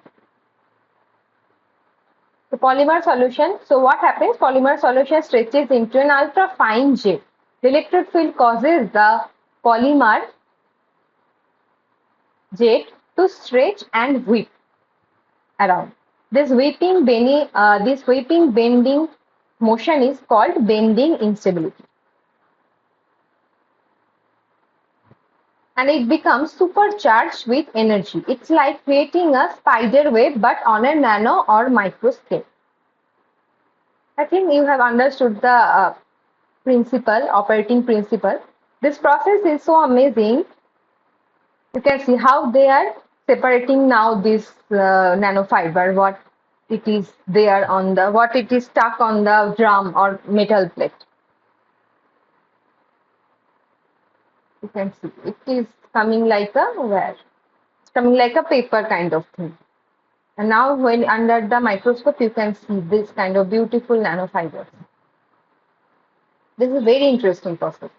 A: the polymer solution. So what happens? Polymer solution stretches into an ultra fine jet. The electric field causes the polymer jet to stretch and whip around. This whipping bending motion is called bending instability. And it becomes supercharged with energy. It's like creating a spider web but on a nano or micro scale. I think you have understood the operating principle. This process is so amazing. You can see how they are separating now this nanofiber, what it is there on the, what it is stuck on the drum or metal plate. You can see it is coming like a where? It's coming like a paper kind of thing. And now when under the microscope, you can see this kind of beautiful nanofibers. This is a very interesting process.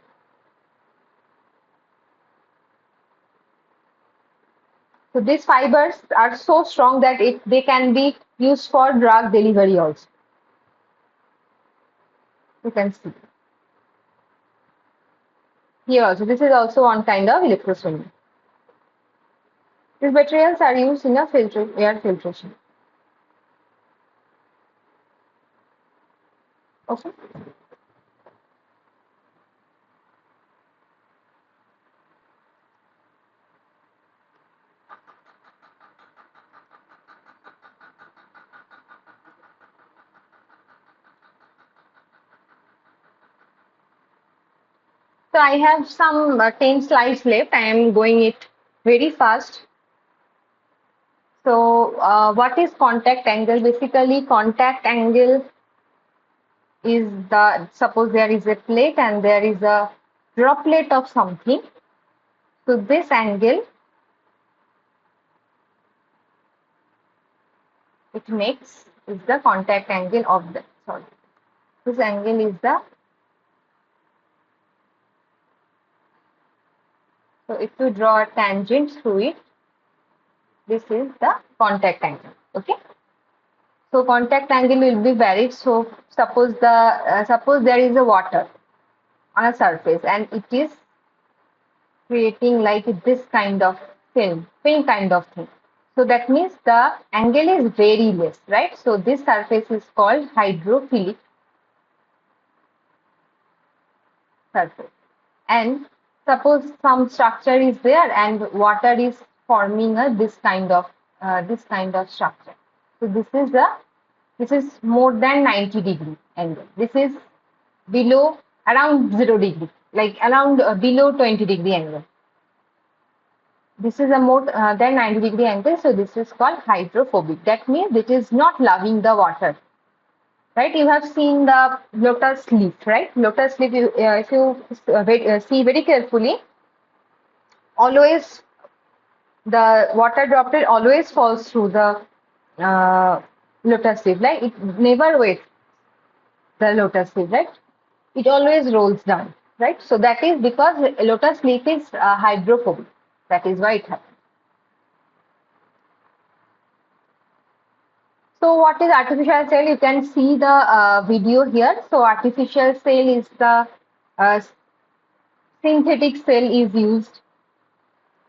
A: So these fibers are so strong that they can be used for drug delivery also. You can see. Here also, this is also one kind of electrospinning. These materials are used in a air filtration. Okay. So I have some 10 slides left. I am going it very fast. So what is contact angle? Basically, contact angle is suppose there is a plate and there is a droplet of something. So this angle it makes is the contact angle of the, sorry. This angle is the, so if you draw a tangent through it, this is the contact angle. Okay. So contact angle will be varied. So suppose there is a water on a surface and it is creating like this kind of film kind of thing. So that means the angle is very less, right? So this surface is called hydrophilic surface. And suppose some structure is there and water is forming this kind of structure. So this is more than 90 degree angle. This is below around 0 degree, like around below 20 degree angle. This is a more than 90 degree angle, so this is called hydrophobic. That means it is not loving the water. Right? You have seen the lotus leaf, right? Lotus leaf, if you see very carefully, always the water droplet always falls through the uh, lotus leaf, like it never waits the lotus leaf, right? It always rolls down, right? So that is because lotus leaf is hydrophobic. That is why it happens. So what is artificial cell? You can see the video here. So artificial cell is the uh, synthetic cell is used.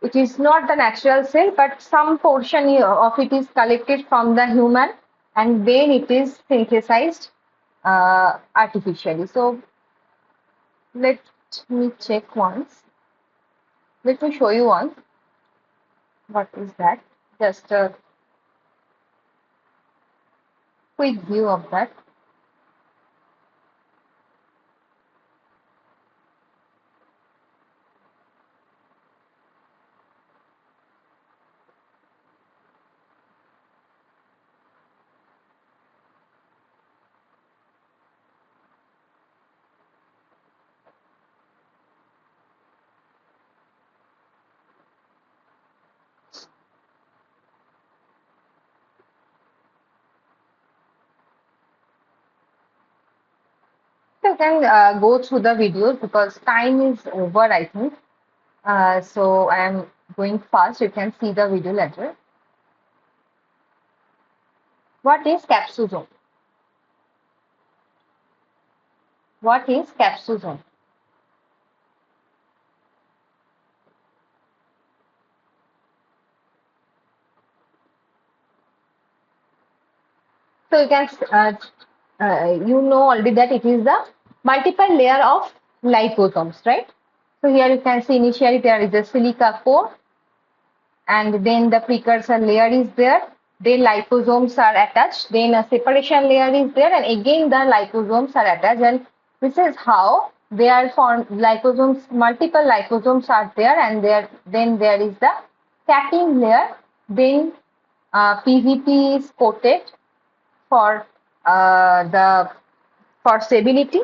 A: It is not the natural cell, but some portion of it is collected from the human and then it is synthesized artificially. So let me check once. Let me show you once. What is that? Just a quick view of that. So you can go through the videos because time is over, I think. So I am going fast. You can see the video later. What is capsule? What is capsule? So you can you know already that it is the multiple layer of liposomes, right? So here you can see initially there is a silica core, and then the precursor layer is there. Then liposomes are attached. Then a separation layer is there, and again the liposomes are attached. And this is how they are formed. Liposomes, multiple liposomes are there, and then there is the capping layer. Then PVP is coated for the for stability.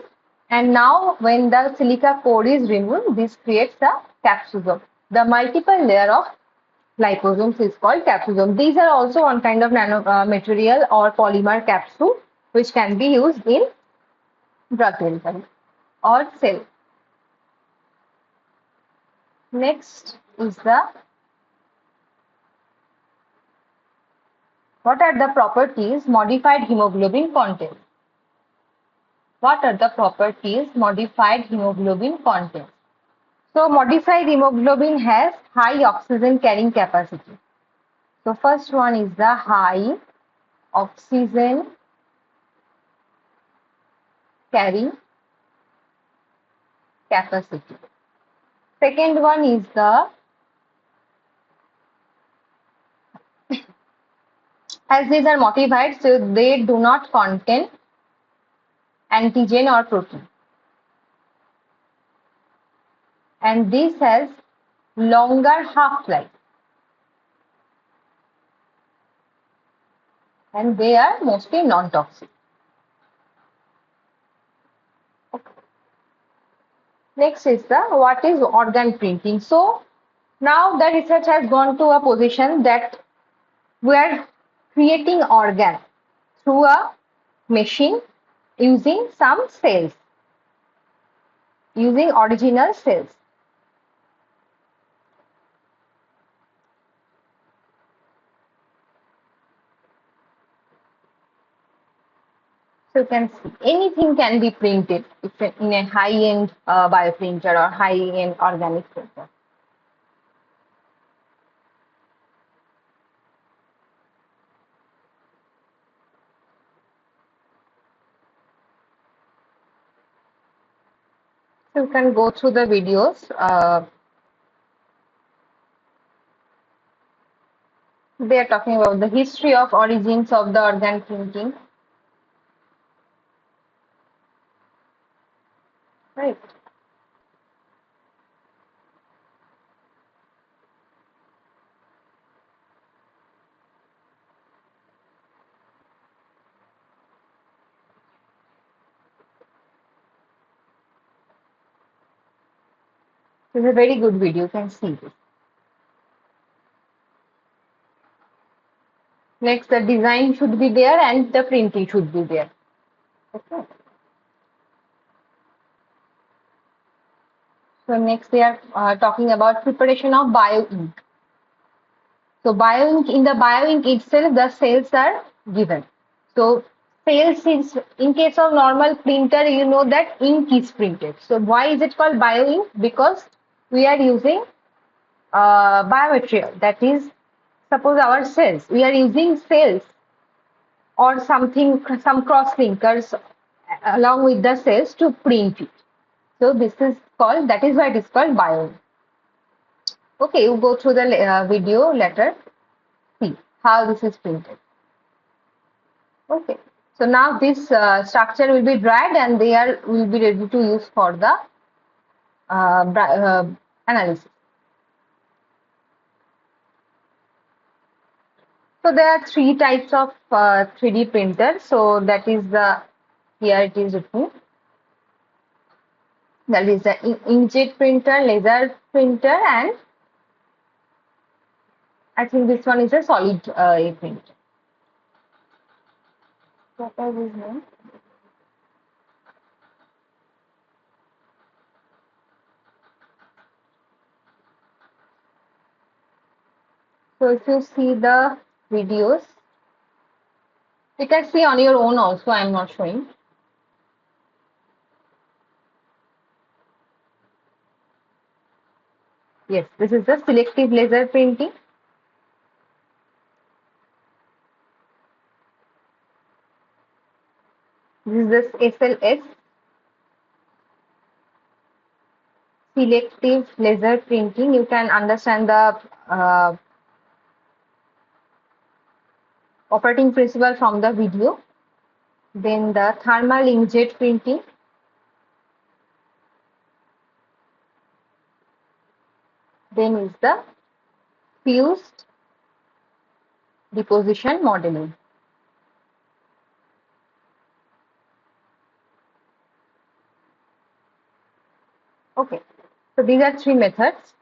A: And now when the silica core is removed, this creates a capsule. The multiple layer of liposomes is called capsule. These are also one kind of nano material or polymer capsule which can be used in drug development or cell. Next is the what are the properties modified hemoglobin contains? What are the properties modified hemoglobin contains? So modified hemoglobin has high oxygen carrying capacity. So first one is the high oxygen carrying capacity. Second one is the as these are modified, so they do not contain antigen or protein. And this has longer half-life. And they are mostly non-toxic. Okay. Next is the what is organ printing. So now the research has gone to a position that we are creating organ through a machine using some cells, using original cells. So you can see anything can be printed in a high-end bioprinter or high-end organic printer. So you can go through the videos. They are talking about the history of origins of the organ printing. Right. It's a very good video. You can see this. Next, the design should be there and the printing should be there. Okay. So next we are talking about preparation of bioink. So bioink, in the bioink itself, the cells are given. So cells is, in case of normal printer, you know that ink is printed. So why is it called bioink? Because we are using biomaterial. That is, suppose our cells. We are using cells or something, some cross linkers along with the cells to print it. So this is called, that is why it is called bioink. Okay, you go through the video later, see how this is printed. Okay, so now this structure will be dried and they are will be ready to use for the analysis. So there are three types of 3D printers. So that is the, here it is written. That is the inkjet printer, laser printer, and I think this one is a solid printer. What are these names? So if you see the videos, you can see on your own also, I am not showing. Yes, this is the selective laser printing. This is the SLS, selective laser printing. You can understand the operating principle from the video. Then the thermal inkjet printing. Then is the fused deposition modeling. Okay, so these are three methods.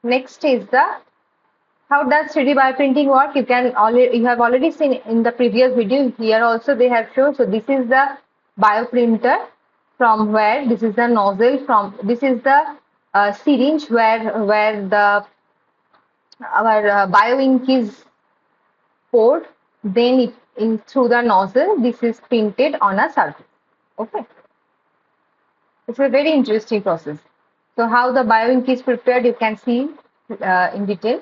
A: Next is the, how does 3D bioprinting work? You have already seen in the previous video. Here also they have shown. So this is the bioprinter, from where this is the nozzle, from this is the syringe where the our bioink is poured. Then it in through the nozzle, this is printed on a surface. Okay, it's a very interesting process. So how the bioink is prepared, you can see in detail.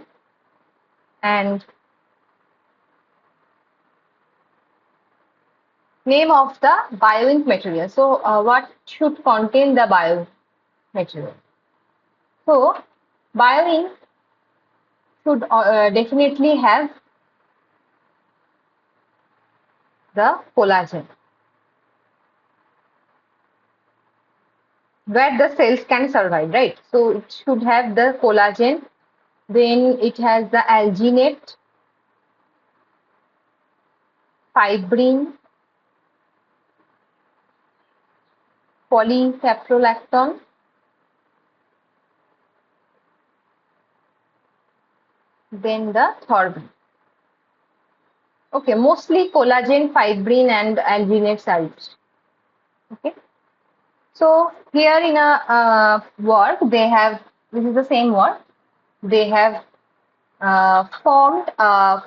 A: And name of the bioink material. So what should contain the bio material? So bioink should definitely have the collagen, where the cells can survive, right? So it should have the collagen. Then it has the alginate, fibrin, polycaprolactone, then the thorvin. Okay, mostly collagen, fibrin, and alginates are used. Okay, so here in a work, they have, this is the same work, they have formed a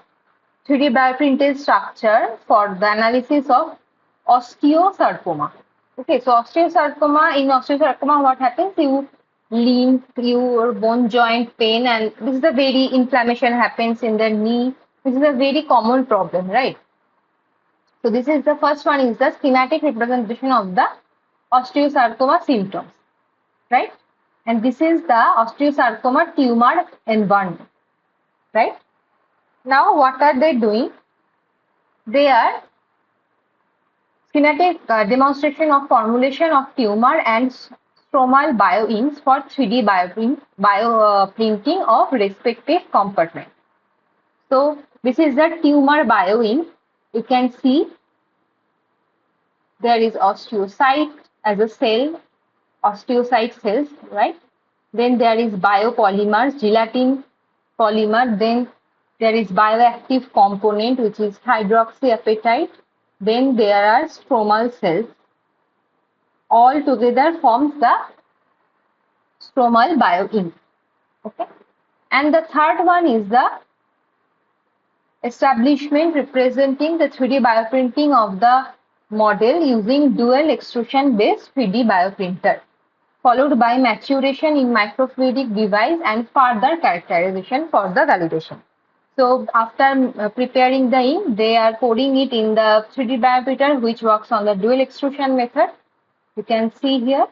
A: 3D bioprinted structure for the analysis of osteosarcoma. Okay, so in osteosarcoma, what happens? You limp, your bone joint pain, and this is a very inflammation happens in the knee. This is a very common problem, right? So this is the first one is the schematic representation of the osteosarcoma symptoms, right? And this is the osteosarcoma tumor environment, right? Now what are they doing? They are schematic demonstration of formulation of tumor and stromal bioinks for 3D bioprinting of respective compartment. So this is the tumor bioink. You can see there is osteocyte as a cell, osteocyte cells, right? Then there is biopolymers, gelatin polymer, then There is bioactive component which is hydroxyapatite. Then there are stromal cells. All together forms the stromal bioink. Okay. And the third one is the establishment representing the 3D bioprinting of the model using dual extrusion based 3D bioprinter, followed by maturation in microfluidic device and further characterization for the validation. So after preparing the ink, they are pouring it in the 3D bioprinter, which works on the dual extrusion method. You can see here,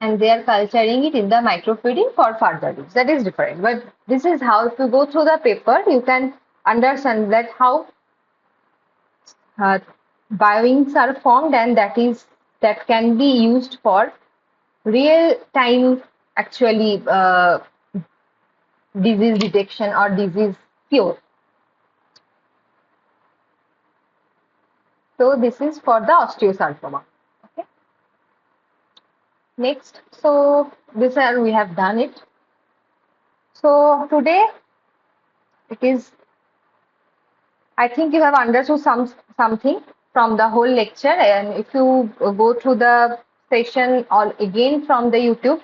A: and they are culturing it in the microfluidic for further use. That is different. But this is how, if you go through the paper, you can understand that how uh, bioinks are formed, and that can be used for real time actually disease detection or disease cure. So this is for the osteosarcoma. Okay. Next, so this we have done it. So today it is, I think you have understood something from the whole lecture, and if you go through the session all again from the YouTube,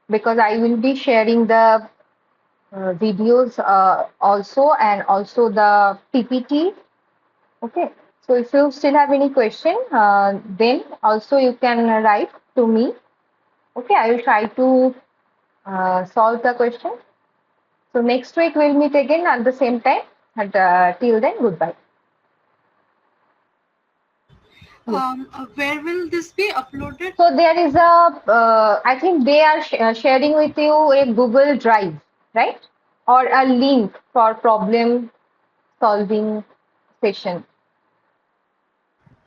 A: because I will be sharing the videos also, and also the PPT. Okay, so if you still have any question, then also you can write to me. Okay, I will try to solve the question. So next week we'll meet again at the same time. And till then, goodbye. Yes.
B: Where will this be uploaded?
A: So there is I think they are sharing with you a Google Drive, right? Or a link for problem solving session.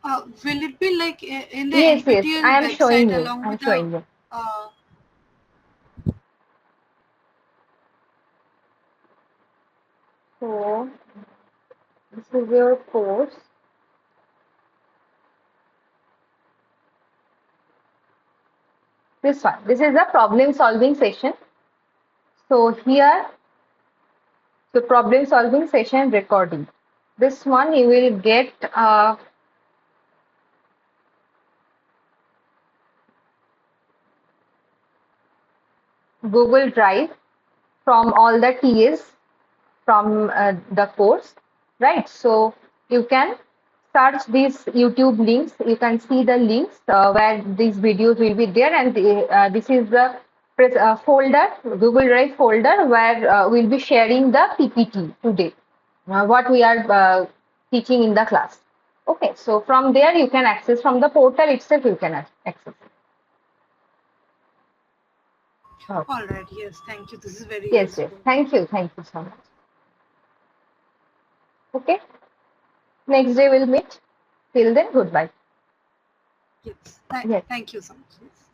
B: Will it be like in the
A: Yes, yes,
B: NPTEL
A: I am showing
B: website
A: you.
B: along
A: I am
B: with the
A: showing you.
B: uh,
A: So this is your course. This one. This is the problem solving session. So here, the problem solving session recording. This one you will get Google Drive from all the TAs from the course, right? So you can search these YouTube links. You can see the links where these videos will be there, and this is the folder, Google Drive folder, where we'll be sharing the PPT today, what we are teaching in the class. Okay, so from there you can access, from the portal itself you can access. Okay.
B: all right. Yes, thank you. This is very
A: Yes, yes.
B: useful.
A: Thank you so much. Okay, next day we'll meet. Till then, goodbye.
B: Yes,
A: Yes.
B: thank you so much. Yes.